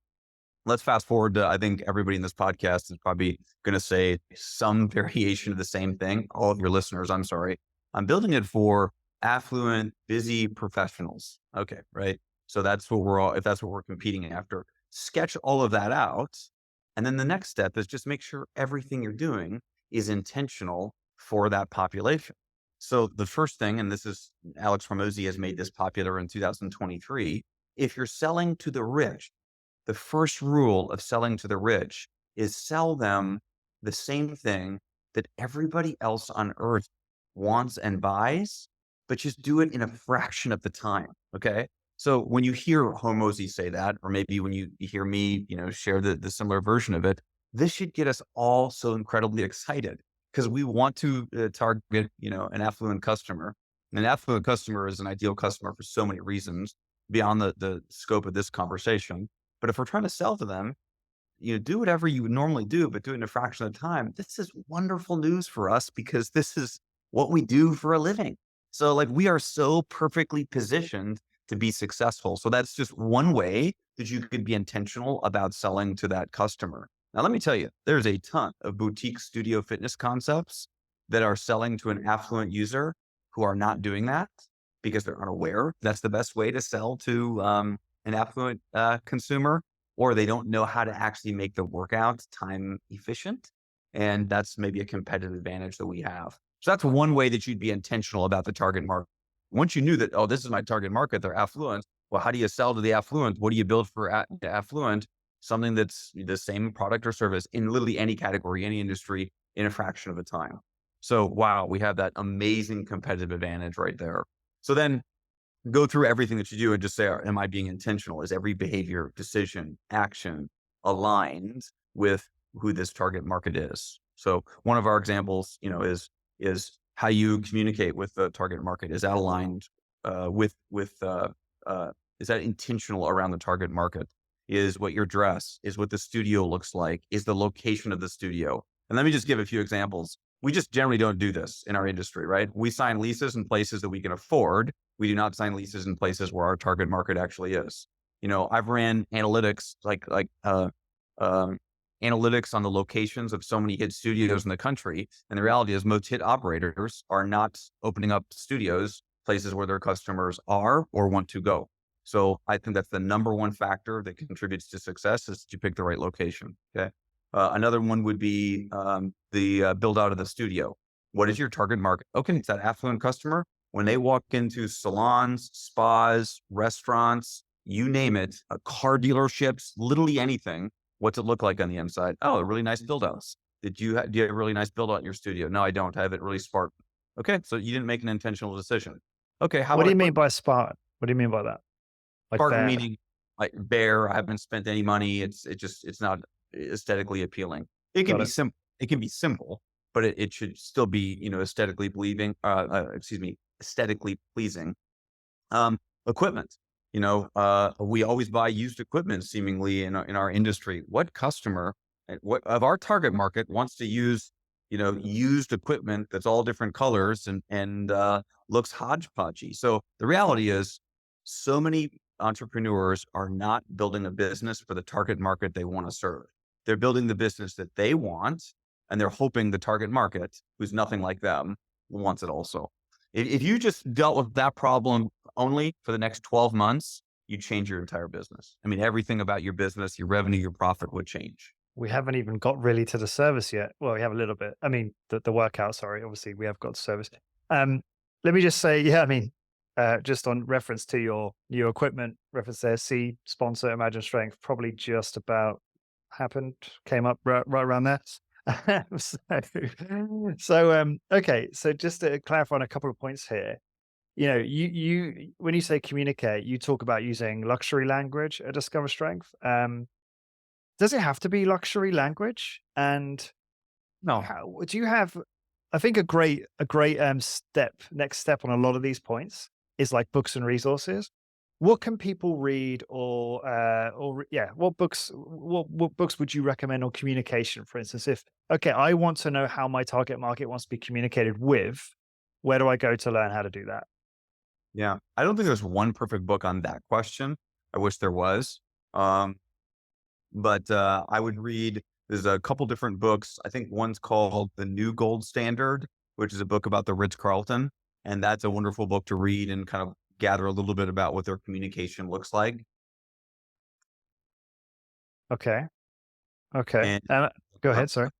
let's fast forward to, I think everybody in this podcast is probably going to say some variation of the same thing. All of your listeners, I'm sorry. I'm building it for affluent, busy professionals. Okay, right? So that's what if that's what we're competing after, sketch all of that out. And then the next step is just make sure everything you're doing is intentional for that population. So the first thing, and this is Alex Hormozi has made this popular in 2023, if you're selling to the rich, the first rule of selling to the rich is sell them the same thing that everybody else on earth wants and buys, but just do it in a fraction of the time. Okay. So when you hear Hormozi say that, or maybe when you hear me, share the similar version of it, this should get us all so incredibly excited because we want to target, an affluent customer. And an affluent customer is an ideal customer for so many reasons beyond the scope of this conversation. But if we're trying to sell to them, do whatever you would normally do, but do it in a fraction of the time. This is wonderful news for us because this is what we do for a living. So like we are so perfectly positioned to be successful. So that's just one way that you could be intentional about selling to that customer. Now, let me tell you, there's a ton of boutique studio fitness concepts that are selling to an affluent user who are not doing that because they're unaware. That's the best way to sell to an affluent consumer, or they don't know how to actually make the workout time efficient. And that's maybe a competitive advantage that we have. So that's one way that you'd be intentional about the target market. Once you knew that, oh, this is my target market, they're affluent. Well, how do you sell to the affluent? What do you build for the affluent? Something that's the same product or service in literally any category, any industry in a fraction of the time. So, wow, we have that amazing competitive advantage right there. So then go through everything that you do and just say, am I being intentional? Is every behavior, decision, action aligned with who this target market is? So one of our examples, is how you communicate with the target market. Is that aligned is that intentional around the target market? Is what your dress, is what the studio looks like, is the location of the studio. And let me just give a few examples. We just generally don't do this in our industry, right? We sign leases in places that we can afford. We do not sign leases in places where our target market actually is. I've ran analytics, analytics on the locations of so many hit studios in the country. And the reality is most hit operators are not opening up studios, places where their customers are or want to go. So I think that's the number one factor that contributes to success is to pick the right location. Okay. Another one would be the build out of the studio. What is your target market? Okay, it's that affluent customer. When they walk into salons, spas, restaurants, you name it, car dealerships, literally anything, what's it look like on the inside? Oh, a really nice build outs. Do you have a really nice build out in your studio? No, I don't. I have it really spark. Okay, so you didn't make an intentional decision. Okay, how What do about you mean by Spartan? What do you mean by that? Like spark bare? meaning like bare? I haven't spent any money. It's not aesthetically appealing. It can Got be it. simple. It can be simple, but it should still be, aesthetically pleasing. Aesthetically pleasing. Equipment. We always buy used equipment seemingly in our industry. What customer, what of our target market wants to use, used equipment that's all different colors and looks hodgepodgey? So the reality is, so many entrepreneurs are not building a business for the target market they want to serve. They're building the business that they want, and they're hoping the target market, who's nothing like them, wants it also. If you just dealt with that problem only for the next 12 months, you change your entire business. I mean, everything about your business, your revenue, your profit would change. We haven't even got really to the service yet. Well, we have a little bit. I mean, the workout, sorry. Obviously, we have got to service. Let me just say, just on reference to your new equipment, reference there, C sponsor, Imagine Strength, probably just about came up right around there. so, okay. So just to clarify on a couple of points here, when you say communicate, you talk about using luxury language at Discover Strength. Does it have to be luxury language? And No. how do you have? I think next step on a lot of these points is like books and resources. What can people read, what books would you recommend on communication, for instance? If okay, I want to know how my target market wants to be communicated with, where do I go to learn how to do that? Yeah. I don't think there's one perfect book on that question. I wish there was. Um, but I would read, there's a couple different books. I think one's called The New Gold Standard, which is a book about the Ritz-Carlton. And that's a wonderful book to read and kind of gather a little bit about what their communication looks like. Okay. Okay. And Go uh, ahead. Sorry.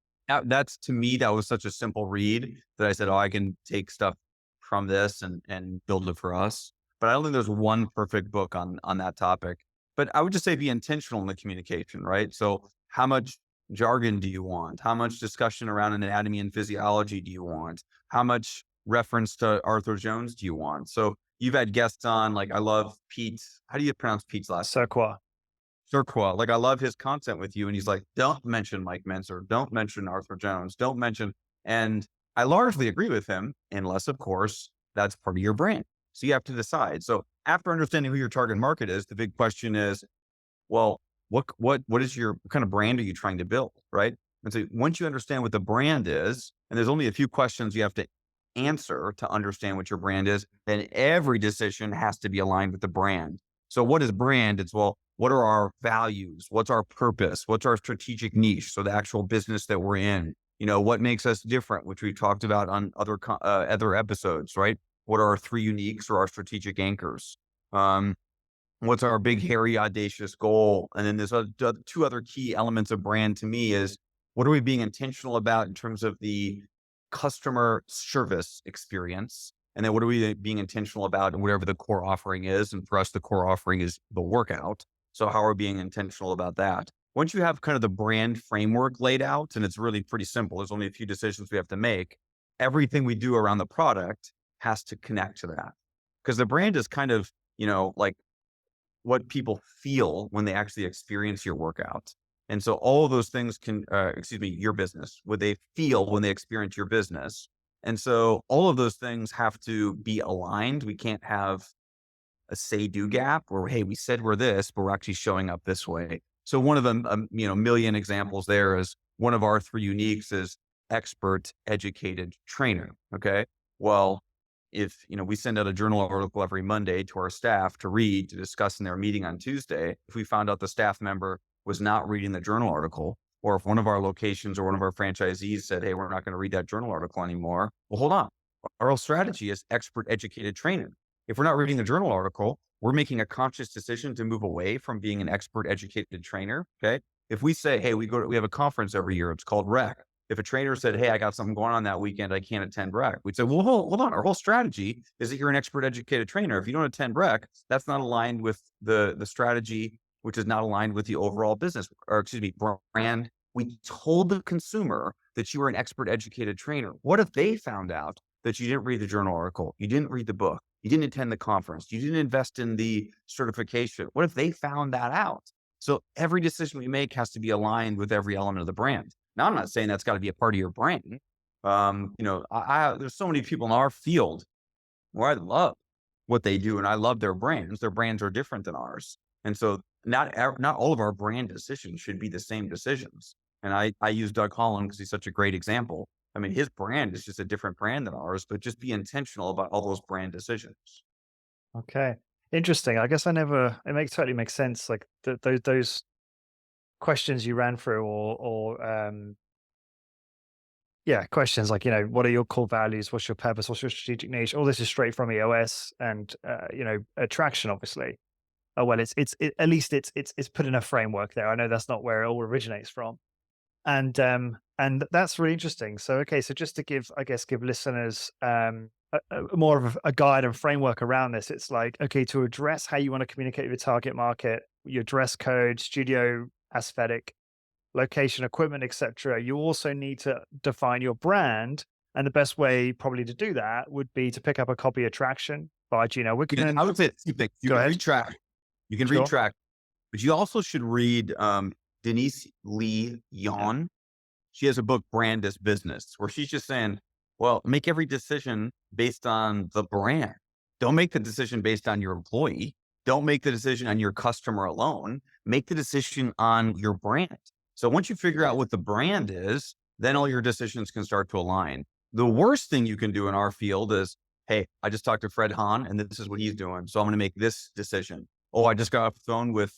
that's to me, that was such a simple read that I said, oh, I can take stuff from this and build it for us. But I don't think there's one perfect book on that topic. But I would just say be intentional in the communication, right? So how much jargon do you want? How much discussion around anatomy and physiology do you want? How much reference to Arthur Jones do you want? So you've had guests on, like I love Pete. How do you pronounce Pete's last name? Cirqua. Surqua. Like I love his content with you. And he's like, don't mention Mike Menzer, don't mention Arthur Jones, don't mention. And I largely agree with him, unless, of course, that's part of your brand. So you have to decide. So after understanding who your target market is, the big question is, well, what is what kind of brand are you trying to build? Right. And so once you understand what the brand is, and there's only a few questions you have to answer to understand what your brand is, then every decision has to be aligned with the brand. So what is brand? It's, well, what are our values? What's our purpose? What's our strategic niche? So the actual business that we're in, what makes us different, which we've talked about on other episodes, right? What are our three uniques or our strategic anchors? What's our big, hairy, audacious goal? And then there's two other key elements of brand to me is, what are we being intentional about in terms of the customer service experience? And then what are we being intentional about in whatever the core offering is? And for us, the core offering is the workout. So how are we being intentional about that? Once you have kind of the brand framework laid out, and it's really pretty simple, there's only a few decisions we have to make. Everything we do around the product has to connect to that. Because the brand is kind of, like what people feel when they actually experience your workout. And so all of those things your business, what they feel when they experience your business. And so all of those things have to be aligned. We can't have a say-do gap where, hey, we said we're this, but we're actually showing up this way. So one of them, million examples there is, one of our three uniques is expert educated trainer. Okay. Well, if, we send out a journal article every Monday to our staff to read, to discuss in their meeting on Tuesday, if we found out the staff member was not reading the journal article, or if one of our locations or one of our franchisees said, hey, we're not going to read that journal article anymore. Well, hold on. Our whole strategy is expert educated trainer. If we're not reading the journal article, we're making a conscious decision to move away from being an expert educated trainer. Okay. If we say, hey, we have a conference every year, it's called REC. If a trainer said, hey, I got something going on that weekend, I can't attend REC, we'd say, well, hold on. Our whole strategy is that you're an expert educated trainer. If you don't attend REC, that's not aligned with the strategy, which is not aligned with the overall business, or brand. We told the consumer that you were an expert educated trainer. What if they found out that you didn't read the journal article, you didn't read the book, you didn't attend the conference, you didn't invest in the certification? What if they found that out? So every decision we make has to be aligned with every element of the brand. Now, I'm not saying that's got to be a part of your brand. There's so many people in our field where I love what they do and I love their brands. Their brands are different than ours. And so not all of our brand decisions should be the same decisions. And I use Doug Holland because he's such a great example. I mean, his brand is just a different brand than ours, but just be intentional about all those brand decisions. Okay. Interesting. I guess totally makes sense. Like those questions you ran through questions like, what are your core values? What's your purpose? What's your strategic niche? All this is straight from EOS and, attraction, obviously. Oh, well, at least it's put in a framework there. I know that's not where it all originates from. And that's really interesting. So, okay. So just to give listeners, more of a guide and framework around this, it's like, okay, to address how you want to communicate with your target market, your dress code, studio aesthetic, location, equipment, etc., you also need to define your brand. And the best way probably to do that would be to pick up a copy of Traction by Gino I Wickman. would say two things. You Go can ahead. read track. You can read Sure. track, but you also should read Denise Lee Yeah. Yon. She has a book, Brand as Business, where she's just saying, well, make every decision based on the brand. Don't make the decision based on your employee. Don't make the decision on your customer alone. Make the decision on your brand. So once you figure out what the brand is, then all your decisions can start to align. The worst thing you can do in our field is, hey, I just talked to Fred Hahn and this is what he's doing. So I'm going to make this decision. Oh, I just got off the phone with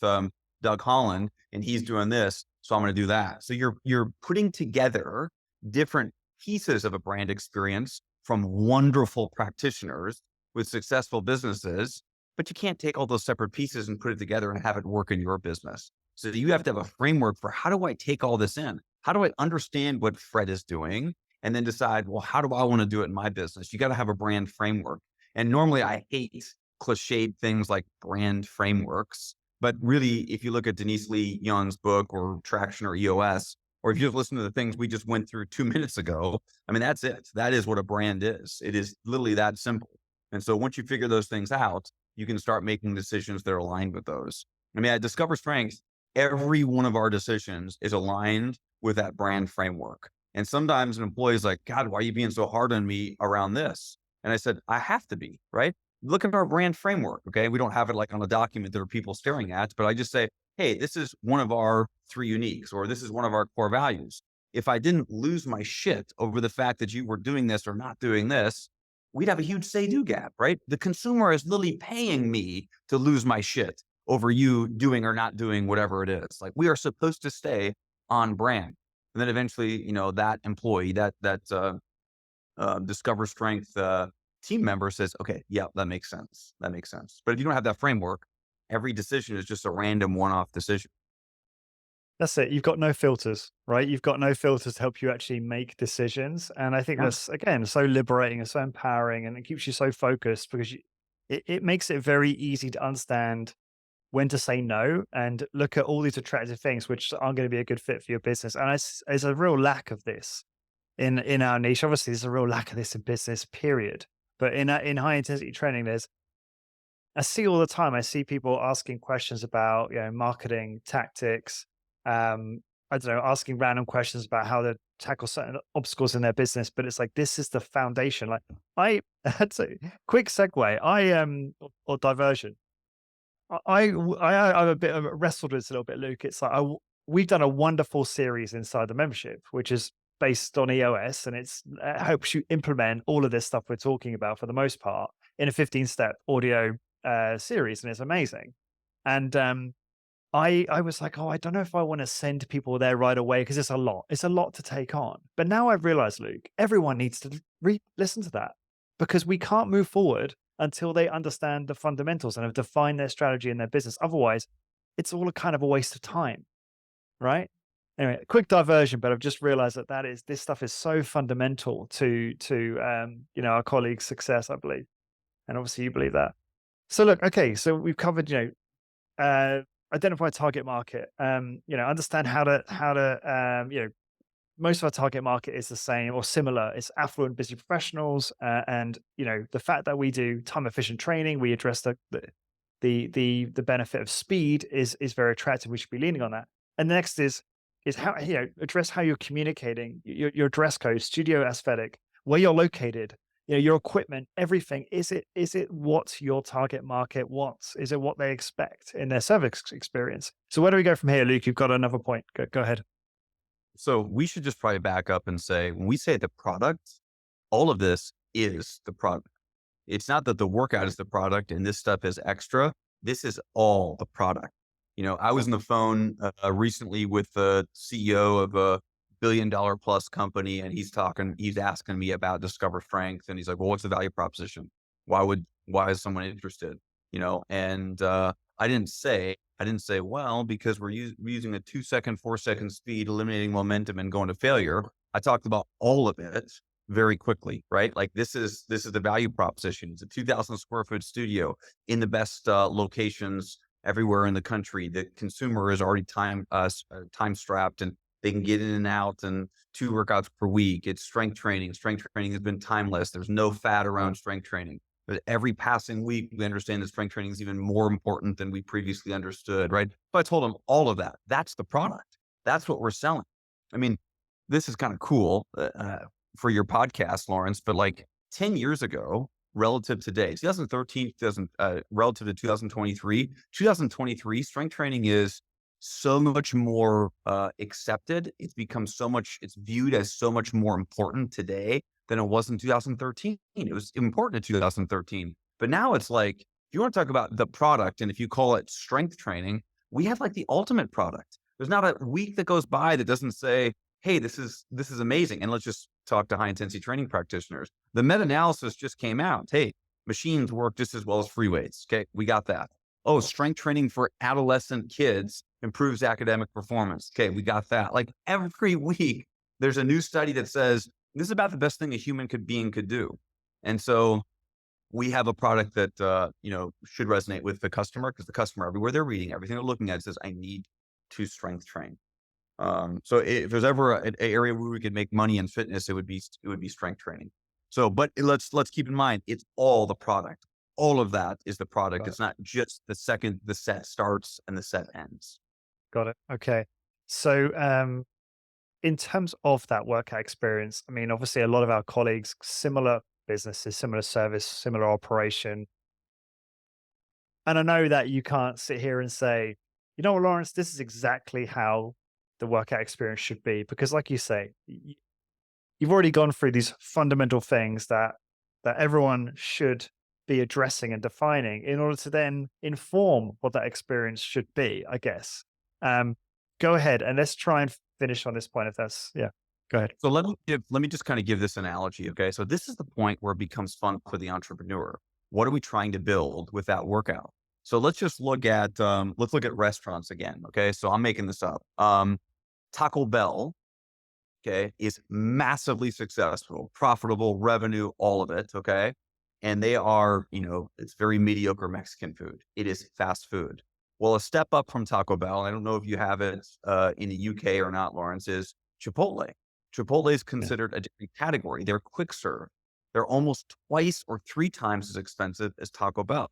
Doug Holland and he's doing this. So I'm going to do that. So you're putting together different pieces of a brand experience from wonderful practitioners with successful businesses, but you can't take all those separate pieces and put it together and have it work in your business. So you have to have a framework for how do I take all this in? How do I understand what Fred is doing? And then decide, well, how do I want to do it in my business? You got to have a brand framework. And normally I hate cliched things like brand frameworks. But really, if you look at Denise Lee Young's book or Traction or EOS, or if you just listen to the things we just went through 2 minutes ago, I mean, that's it. That is what a brand is. It is literally that simple. And so once you figure those things out, you can start making decisions that are aligned with those. I mean, at Discover Strength, every one of our decisions is aligned with that brand framework. And sometimes an employee is like, God, why are you being so hard on me around this? And I said, I have to be, right? Look at our brand framework. Okay. We don't have it like on a document that are people staring at, but I just say, hey, this is one of our 3 uniques, or this is one of our core values. If I didn't lose my shit over the fact that you were doing this or not doing this, we'd have a huge say-do gap, right? The consumer is literally paying me to lose my shit over you doing or not doing whatever it is. Like we are supposed to stay on brand. And then eventually, that employee, that Discover Strength team member says, okay, yeah, that makes sense. That makes sense. But if you don't have that framework, every decision is just a random one-off decision. That's it. You've got no filters, right? You've got no filters to help you actually make decisions. And I think Yeah. that's, again, so liberating and so empowering, and it keeps you so focused because it makes it very easy to understand when to say no and look at all these attractive things which aren't going to be a good fit for your business. And there's a real lack of this in our niche. Obviously, there's a real lack of this in business, period. But in high intensity training, I see all the time. I see people asking questions about marketing tactics. I don't know, asking random questions about how to tackle certain obstacles in their business. But it's like this is the foundation. Like that's a quick segue. Or diversion. I'm a bit wrestled with this a little bit, Luke. It's like we've done a wonderful series inside the membership, which is based on EOS, and it helps you implement all of this stuff we're talking about for the most part in a 15-step audio series, and it's amazing. And I was like, oh, I don't know if I want to send people there right away because it's a lot. It's a lot to take on. But now I've realized, Luke, everyone needs to listen to that because we can't move forward until they understand the fundamentals and have defined their strategy in their business. Otherwise, it's all a kind of a waste of time, right? Anyway, quick diversion, but I've just realized that this stuff is so fundamental to our colleagues' success, I believe, and obviously you believe that. So look, okay, so we've covered identify target market, understand how to most of our target market is the same or similar. It's affluent, busy professionals, and the fact that we do time efficient training, we address the benefit of speed is very attractive. We should be leaning on that. And the next is how address how you're communicating your dress code, studio aesthetic, where you're located, your equipment, everything. Is it what your target market wants? Is it what they expect in their service experience? So where do we go from here, Luke? You've got another point. Go ahead. So we should just probably back up and say, when we say the product, all of this is the product. It's not that the workout is the product and this stuff is extra. This is all the product. I was on the phone recently with the CEO of a $1 billion plus company, and he's asking me about Discover Strength. And he's like, well, what's the value proposition? Why is someone interested? And I didn't say, well, because we're using a 2-second, 4-second speed, eliminating momentum and going to failure. I talked about all of it very quickly, right? Like this is the value proposition. It's a 2,000 square foot studio in the best locations everywhere in the country. The consumer is already time strapped and They can get in and out and 2 workouts per week. It's strength training. Strength training has been timeless. There's no fad around strength training. But every passing week, we understand that strength training is even more important than we previously understood, right? So I told them all of that. That's the product. That's what we're selling. I mean, this is kind of cool for your podcast, Lawrence, but like 10 years ago, relative to today, 2013, relative to 2023, strength training is so much more accepted. It's viewed as so much more important today than it was in 2013. It was important in 2013, but now it's like, if you want to talk about the product and if you call it strength training, we have like the ultimate product. There's not a week that goes by that doesn't say, hey, this is amazing. And let's just talk to high intensity training practitioners. The meta-analysis just came out. Hey, machines work just as well as free weights. Okay, we got that. Oh, strength training for adolescent kids improves academic performance. Okay, we got that. Like every week, there's a new study that says this is about the best thing a human being could do. And so we have a product that should resonate with the customer, because the customer, everywhere they're reading, everything they're looking at, says, I need to strength train. So if there's ever an area where we could make money in fitness, it would be strength training. So, but let's keep in mind, it's all the product. All of that is the product. Got It's not just the second the set starts and the set ends. Got it. Okay. So, in terms of that workout experience, I mean, obviously, a lot of our colleagues, similar businesses, similar service, similar operation. And I know that you can't sit here and say, you know what, Lawrence, this is exactly how the workout experience should be. Because, like you say, you've already gone through these fundamental things that everyone should be addressing and defining in order to then inform what that experience should be, I guess. Go ahead and let's try and finish on this point if that's, yeah, go ahead. So let me just kind of give this analogy. Okay. So this is the point where it becomes fun for the entrepreneur. What are we trying to build with that workout? So let's just look at restaurants again. Okay. So I'm making this up. Taco Bell, okay, is massively successful, profitable, revenue, all of it. Okay. And they are, it's very mediocre Mexican food. It is fast food. Well, a step up from Taco Bell, I don't know if you have it in the UK or not, Lawrence, is Chipotle. Chipotle is considered a different category. They're quick serve. They're almost twice or 3 times as expensive as Taco Bell.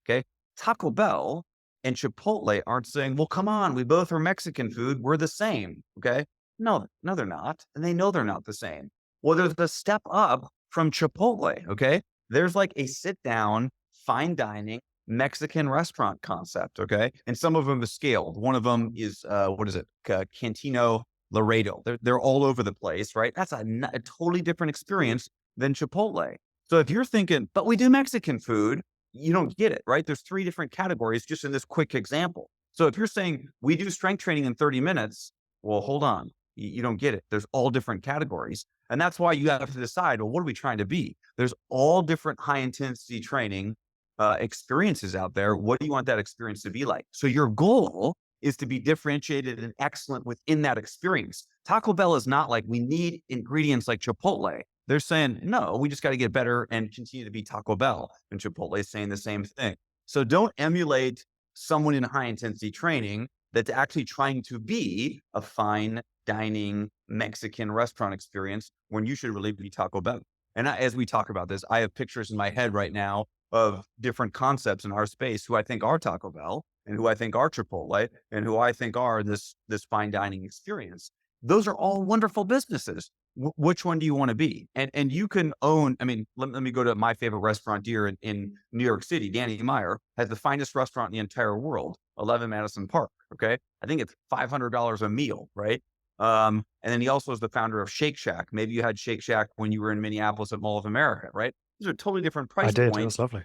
Okay. Taco Bell and Chipotle aren't saying, well, come on, we both are Mexican food. We're the same. Okay. No, they're not. And they know they're not the same. Well, there's the step up from Chipotle. Okay. There's like a sit down, fine dining Mexican restaurant concept. Okay. And some of them are scaled. One of them is, Cantino Laredo. They're all over the place, right? That's a totally different experience than Chipotle. So if you're thinking, but we do Mexican food, you don't get it, right? There's 3 different categories just in this quick example. So if you're saying we do strength training in 30 minutes, well, hold on. You don't get it. There's all different categories. And that's why you have to decide, well, what are we trying to be? There's all different high intensity training experiences out there. What do you want that experience to be like? So your goal is to be differentiated and excellent within that experience. Taco Bell is not like we need ingredients like Chipotle. They're saying, no, we just got to get better and continue to be Taco Bell. And Chipotle is saying the same thing. So don't emulate someone in high intensity training that's actually trying to be a fine dining Mexican restaurant experience when you should really be Taco Bell. And as we talk about this, I have pictures in my head right now of different concepts in our space who I think are Taco Bell and who I think are Chipotle and who I think are this fine dining experience. Those are all wonderful businesses. Which one do you want to be? And you can own, I mean, let me go to my favorite restaurateur in New York City. Danny Meyer has the finest restaurant in the entire world, 11 Madison Park. Okay. I think it's $500 a meal, right? And then he also is the founder of Shake Shack. Maybe you had Shake Shack when you were in Minneapolis at Mall of America, right? These are totally different price I did. points. It was lovely.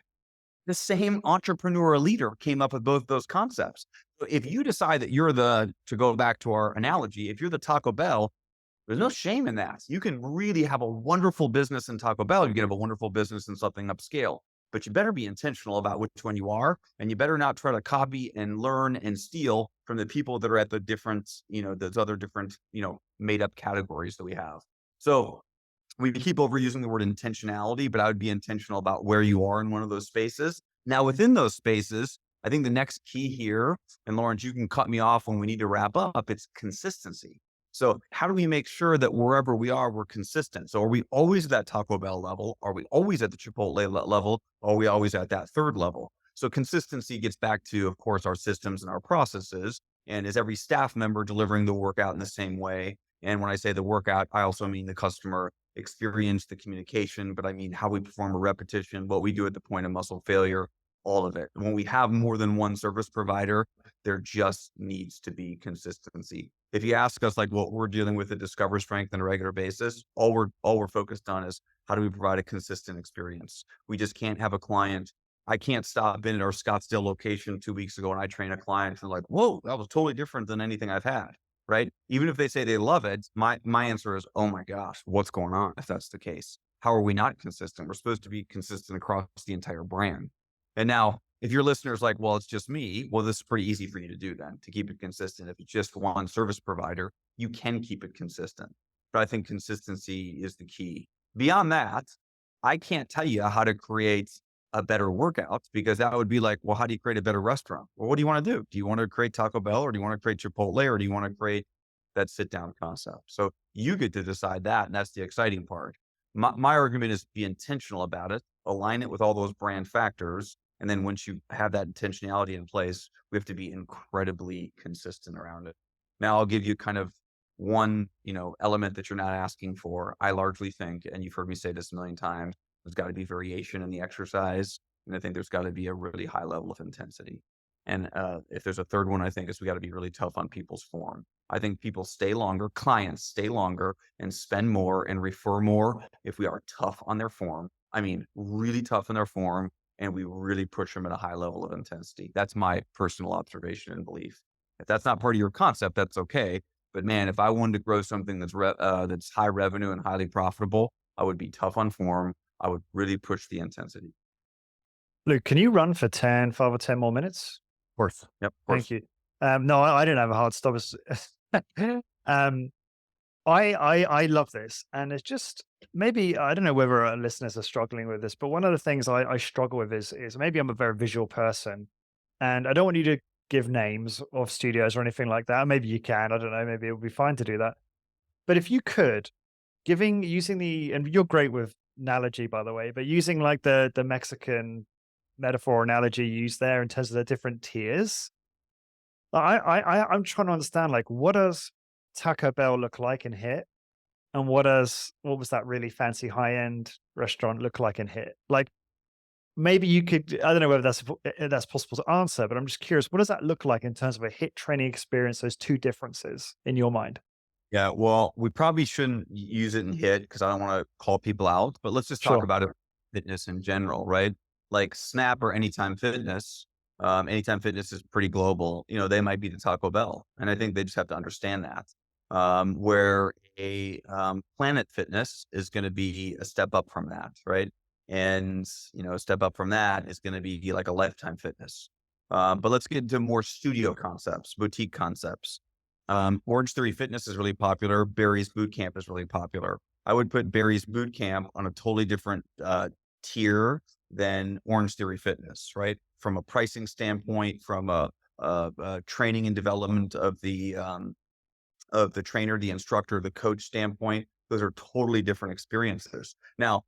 The same entrepreneur leader came up with both those concepts. So if you decide that you're to go back to our analogy, if you're the Taco Bell, there's no shame in that. You can really have a wonderful business in Taco Bell. You can have a wonderful business in something upscale, but you better be intentional about which one you are. And you better not try to copy and learn and steal from the people that are at the different, those other different, made up categories that we have. So we keep overusing the word intentionality, but I would be intentional about where you are in one of those spaces. Now, within those spaces, I think the next key here, and Lawrence, you can cut me off when we need to wrap up, it's consistency. So how do we make sure that wherever we are, we're consistent? So are we always at that Taco Bell level? Are we always at the Chipotle level? Or are we always at that third level? So consistency gets back to, of course, our systems and our processes. And is every staff member delivering the workout in the same way? And when I say the workout, I also mean the customer experience, the communication, but I mean how we perform a repetition, what we do at the point of muscle failure, all of it. When we have more than one service provider, there just needs to be consistency. If you ask us like what we're dealing with at Discover Strength on a regular basis, all we're focused on is how do we provide a consistent experience. We just can't have a client. I can't stop in at our Scottsdale location 2 weeks ago and I train a client and like, whoa, that was totally different than anything I've had. Right. Even if they say they love it, my answer is, oh my gosh, what's going on if that's the case? How are we not consistent? We're supposed to be consistent across the entire brand. And now if your listener's like, well, it's just me, well, this is pretty easy for you to do then to keep it consistent. If it's just one service provider, you can keep it consistent. But I think consistency is the key. Beyond that, I can't tell you how to create a better workout because that would be like, well, how do you create a better restaurant? Well, what do you want to do? Do you want to create Taco Bell or do you want to create Chipotle or do you want to create that sit down concept? So you get to decide that. And that's the exciting part. My argument is be intentional about it, align it with all those brand factors. And then once you have that intentionality in place, we have to be incredibly consistent around it. Now I'll give you kind of one, element that you're not asking for. I largely think, and you've heard me say this a million times, there's got to be variation in the exercise. And I think there's got to be a really high level of intensity. And if there's a third one, I think is we got to be really tough on people's form. I think people stay longer, clients stay longer and spend more and refer more if we are tough on their form. I mean, really tough on their form and we really push them at a high level of intensity. That's my personal observation and belief. If that's not part of your concept, that's okay. But man, if I wanted to grow something that's high revenue and highly profitable, I would be tough on form. I would really push the intensity. Luke, can you run for 10, 5 or 10 more minutes? Of course. Yep. Of course. Thank you. No, I didn't have a hard stop. I love this. And it's just maybe, I don't know whether our listeners are struggling with this, but one of the things I struggle with is maybe I'm a very visual person and I don't want you to give names of studios or anything like that. Maybe you can, I don't know, maybe it would be fine to do that. But if you could, and you're great with analogy, by the way, but using like the Mexican metaphor analogy used there in terms of the different tiers, I'm trying to understand like what does Taco Bell look like in HIT, and what was that really fancy high end restaurant look like in HIT? Like maybe you could, I don't know whether that's possible to answer, but I'm just curious, what does that look like in terms of a HIT training experience? Those two differences in your mind. Yeah, well, we probably shouldn't use it in HIT because I don't want to call people out, but let's just talk Sure. about it, fitness in general, right? Like Snap or Anytime Fitness. Anytime Fitness is pretty global. They might be the Taco Bell, and I think they just have to understand that. Where a Planet Fitness is going to be a step up from that, right? And a step up from that is going to be like a Lifetime Fitness. But let's get into more studio concepts, boutique concepts. Orange Theory Fitness is really popular. Barry's Boot Camp is really popular. I would put Barry's Boot Camp on a totally different tier than Orange Theory Fitness, right? From a pricing standpoint, from a training and development of the trainer, the instructor, the coach standpoint, those are totally different experiences. Now,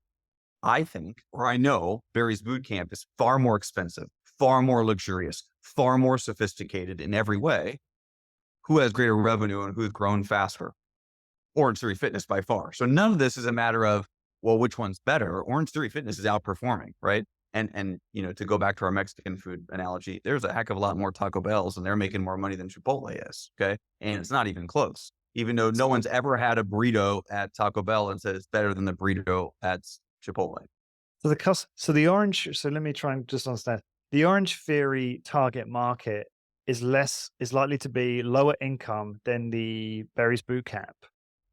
I think, or I know, Barry's Boot Camp is far more expensive, far more luxurious, far more sophisticated in every way. Who has greater revenue and who's grown faster? Orange Theory Fitness by far. So none of this is a matter of, well, which one's better? Orange Theory Fitness is outperforming, right? And to go back to our Mexican food analogy, there's a heck of a lot more Taco Bells and they're making more money than Chipotle is. Okay. And it's not even close, even though no one's ever had a burrito at Taco Bell and said it's better than the burrito at Chipotle. So let me try and just understand. The Orange Theory target market is likely to be lower income than the Barry's Boot Camp.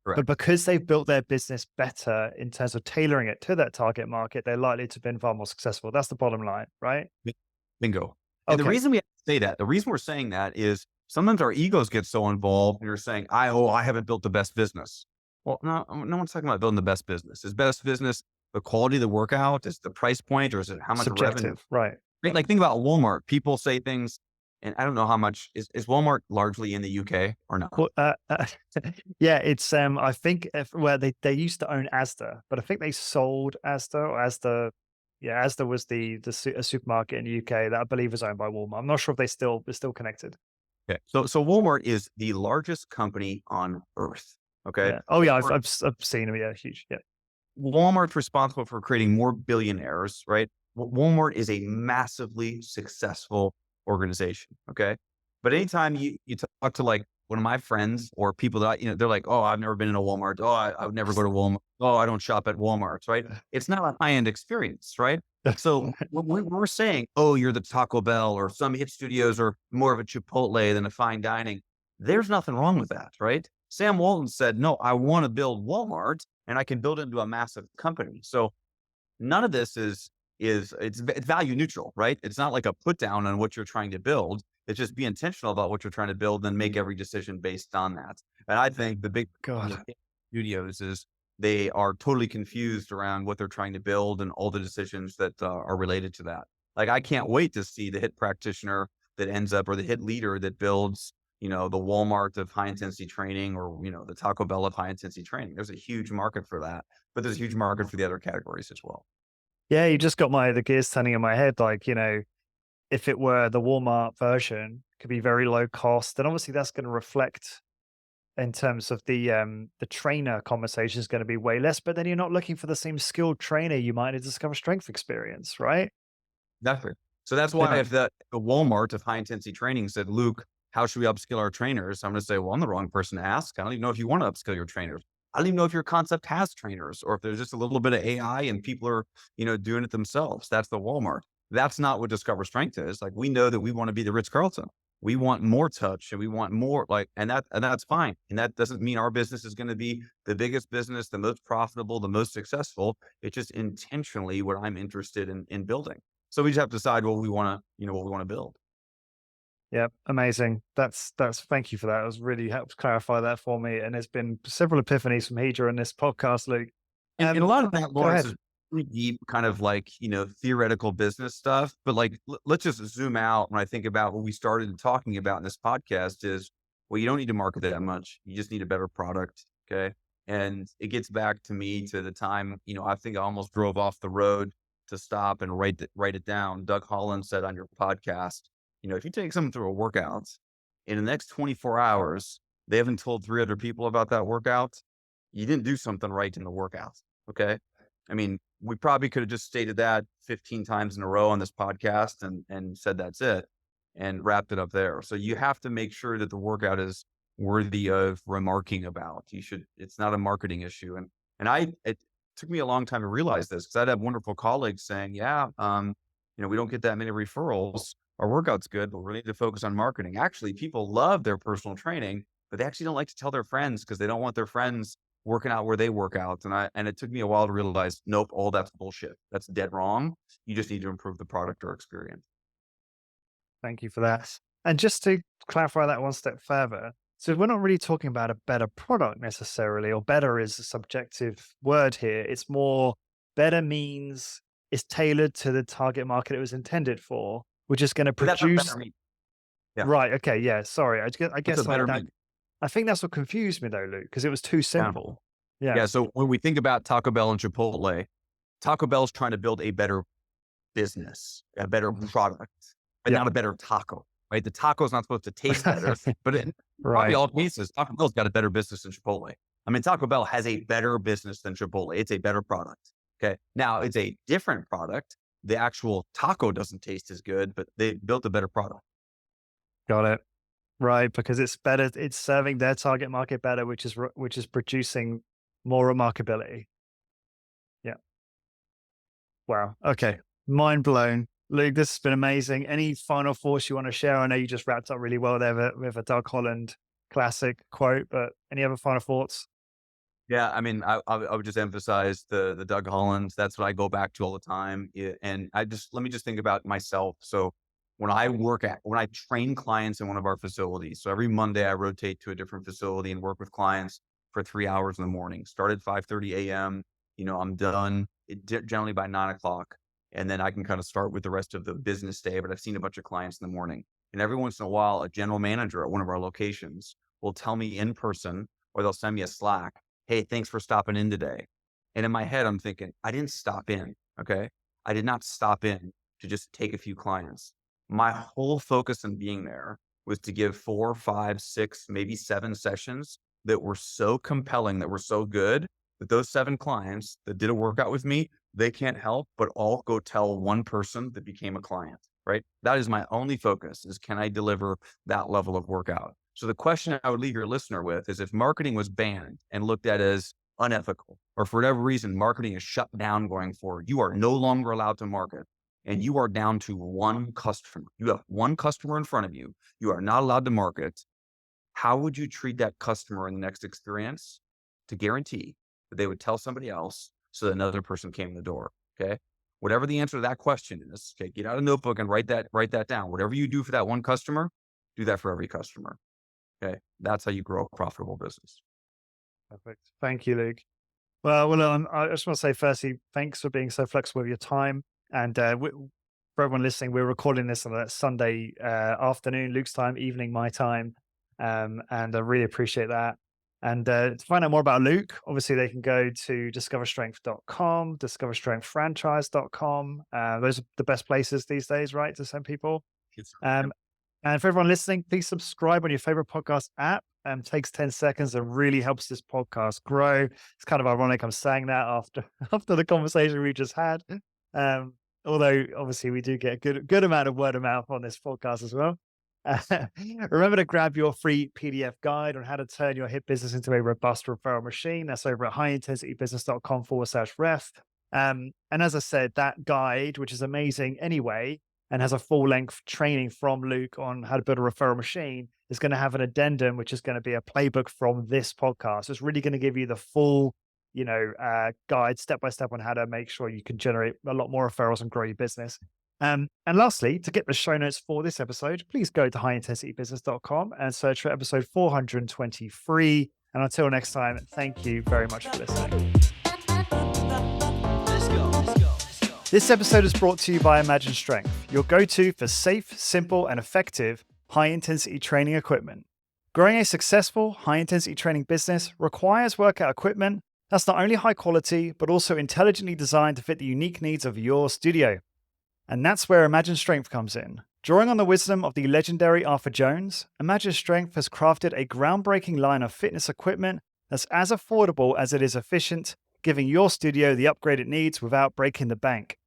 Correct. But because they've built their business better in terms of tailoring it to that target market, they're likely to have been far more successful. That's the bottom line, right? Bingo. And the reason we have to say that, the reason we're saying that is sometimes our egos get so involved and you're saying, I haven't built the best business. Well, no one's talking about building the best business. Is best business the quality of the workout? Is the price point, or is it how much Subjective, revenue? right? Like think about Walmart. People say things, And I don't know how much is Walmart largely in the UK or not? Well, yeah, it's I think where they used to own Asda, but I think they sold Asda or Asda. Yeah, Asda was a supermarket in the UK that I believe is owned by Walmart. I'm not sure if they're still connected. Okay. So Walmart is the largest company on earth. Okay. Yeah. Oh yeah, Walmart I've seen them. Yeah, huge. Yeah. Walmart's responsible for creating more billionaires, right? Walmart is a massively successful organization. Okay. But anytime you talk to like one of my friends or people that they're like, oh, I've never been in a Walmart. Oh, I would never go to Walmart. Oh, I don't shop at Walmart. Right. It's not a high end experience. Right. So when we're saying, oh, you're the Taco Bell or some hit studios or more of a Chipotle than a fine dining, there's nothing wrong with that. Right. Sam Walton said, no, I want to build Walmart and I can build it into a massive company. So none of this it's value neutral, right? It's not like a put down on what you're trying to build. It's just be intentional about what you're trying to build and make every decision based on that. And I think the big problem God. with studios is they are totally confused around what they're trying to build and all the decisions that are related to that. Like I can't wait to see the hit practitioner that ends up or the hit leader that builds the Walmart of high intensity training or, the Taco Bell of high intensity training. There's a huge market for that, but there's a huge market for the other categories as well. Yeah, you just got the gears turning in my head. Like, if it were the Walmart version, could be very low cost, then obviously that's going to reflect in terms of the trainer conversation is going to be way less. But then you're not looking for the same skilled trainer you might in Discover Strength experience, right? Definitely. So that's why Yeah. if the Walmart of high intensity training said, Luke, how should we upskill our trainers? I'm going to say, well, I'm the wrong person to ask. I don't even know if you want to upskill your trainers. I don't even know if your concept has trainers or if there's just a little bit of AI and people are, doing it themselves. That's the Walmart. That's not what Discover Strength is. Like we know that we want to be the Ritz Carlton. We want more touch and we want more and that's fine. And that doesn't mean our business is going to be the biggest business, the most profitable, the most successful. It's just intentionally what I'm interested in building. So we just have to decide what we want to build. Yep, amazing. That's thank you for that. It was really helped clarify that for me. And there's been several epiphanies from here during this podcast, Luke. And a lot of that, Go Lawrence, ahead. is really deep, kind of like, theoretical business stuff. But like, let's just zoom out when I think about what we started talking about in this podcast is, well, you don't need to market that much. You just need a better product. Okay. And it gets back to me to the time, I think I almost drove off the road to stop and write it down. Doug Holland said on your podcast, if you take someone through a workout in the next 24 hours, they haven't told 3 other people about that workout. You didn't do something right in the workout. Okay. I mean, we probably could have just stated that 15 times in a row on this podcast and said that's it and wrapped it up there. So you have to make sure that the workout is worthy of remarking about. It's not a marketing issue. It took me a long time to realize this because I'd have wonderful colleagues saying, yeah, we don't get that many referrals. Our workout's good, but we need to focus on marketing. Actually, people love their personal training, but they actually don't like to tell their friends because they don't want their friends working out where they work out. And it took me a while to realize, nope, all that's bullshit. That's dead wrong. You just need to improve the product or experience. Thank you for that. And just to clarify that one step further, so we're not really talking about a better product necessarily, or better is a subjective word here. It's more better means it's tailored to the target market it was intended for, which is going to But that's not better produce. mean. Yeah. Right. Okay. Yeah. Sorry. I What's a guess like better that. mean? I think that's what confused me though, Luke, because it was too Yeah. simple. Yeah. Yeah. So when we think about Taco Bell and Chipotle, Taco Bell's trying to build a better business, a better product, but Yeah. not a better taco, right? The taco is not supposed to taste better, but in probably Right. all cases, Taco Bell's got a better business than Chipotle. I mean, Taco Bell has a better business than Chipotle. It's a better product. Okay. Now it's a different product. The actual taco doesn't taste as good, but they built a better product. Got it. Right, because it's better. It's serving their target market better, which is producing more remarkability. Yeah. Wow. Okay. Mind blown. Luke, this has been amazing. Any final thoughts you want to share? I know you just wrapped up really well there with a Doug Holland classic quote, but any other final thoughts? Yeah, I mean, I would just emphasize the Doug Hollins. That's what I go back to all the time. And let me just think about myself. So when I train clients in one of our facilities, so every Monday I rotate to a different facility and work with clients for 3 hours in the morning. Start at 5:30 a.m. I'm done generally by 9 o'clock, and then I can kind of start with the rest of the business day. But I've seen a bunch of clients in the morning. And every once in a while, a general manager at one of our locations will tell me in person, or they'll send me a Slack, "Hey, thanks for stopping in today." And in my head, I'm thinking, I didn't stop in. Okay. I did not stop in to just take a few clients. My whole focus in being there was to give 4, 5, 6, maybe 7 sessions that were so compelling, that were so good, that those 7 clients that did a workout with me, they can't help but all go tell one person that became a client, right? That is my only focus, is can I deliver that level of workout? So the question I would leave your listener with is, if marketing was banned and looked at as unethical, or for whatever reason, marketing is shut down going forward, you are no longer allowed to market, and you are down to one customer. You have one customer in front of you. You are not allowed to market. How would you treat that customer in the next experience to guarantee that they would tell somebody else so that another person came in the door? Okay. Whatever the answer to that question is, okay, get out a notebook and write that down. Whatever you do for that one customer, do that for every customer. Okay. That's how you grow a profitable business. Perfect. Thank you, Luke. Well, I just want to say firstly, thanks for being so flexible with your time. And for everyone listening, we're recording this on a Sunday afternoon, Luke's time, evening, my time. And I really appreciate that. And to find out more about Luke, obviously they can go to discoverstrength.com, discoverstrengthfranchise.com. Those are the best places these days, right, to send people. And for everyone listening, please subscribe on your favorite podcast app. Takes 10 seconds and really helps this podcast grow. It's kind of ironic I'm saying that after the conversation we just had. Although obviously we do get a good amount of word of mouth on this podcast as well. Remember to grab your free PDF guide on how to turn your hit business into a robust referral machine. That's over at highintensitybusiness.com/ref. And as I said, that guide, which is amazing anyway, and has a full-length training from Luke on how to build a referral machine, is going to have an addendum, which is going to be a playbook from this podcast. It's really going to give you the full, guide step-by-step on how to make sure you can generate a lot more referrals and grow your business. And lastly, to get the show notes for this episode, please go to highintensitybusiness.com and search for episode 423. And until next time, thank you very much for listening. This episode is brought to you by Imagine Strength, your go-to for safe, simple, and effective high-intensity training equipment. Growing a successful high-intensity training business requires workout equipment that's not only high quality, but also intelligently designed to fit the unique needs of your studio. And that's where Imagine Strength comes in. Drawing on the wisdom of the legendary Arthur Jones, Imagine Strength has crafted a groundbreaking line of fitness equipment that's as affordable as it is efficient, giving your studio the upgrade it needs without breaking the bank.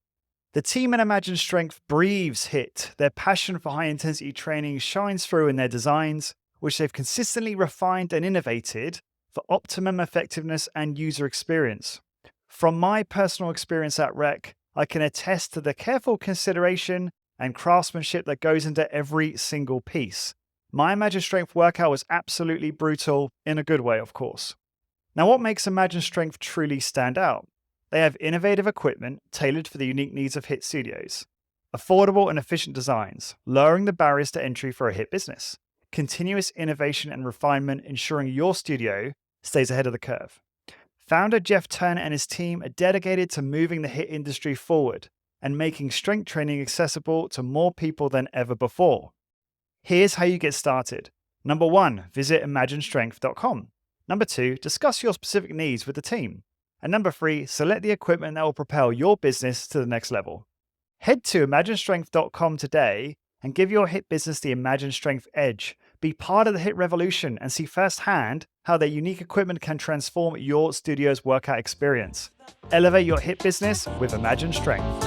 The team at Imagine Strength breathes HIIT. Their passion for high-intensity training shines through in their designs, which they've consistently refined and innovated for optimum effectiveness and user experience. From my personal experience at Rec, I can attest to the careful consideration and craftsmanship that goes into every single piece. My Imagine Strength workout was absolutely brutal, in a good way, of course. Now, what makes Imagine Strength truly stand out? They have innovative equipment tailored for the unique needs of HIIT studios, affordable and efficient designs, lowering the barriers to entry for a HIIT business, continuous innovation and refinement ensuring your studio stays ahead of the curve. Founder Jeff Turner and his team are dedicated to moving the HIIT industry forward and making strength training accessible to more people than ever before. Here's how you get started. Number 1, visit imaginestrength.com. Number 2, discuss your specific needs with the team. And number 3, select the equipment that will propel your business to the next level. Head to imaginestrength.com today and give your HIIT business the Imagine Strength edge. Be part of the HIIT revolution and see firsthand how their unique equipment can transform your studio's workout experience. Elevate your HIIT business with Imagine Strength.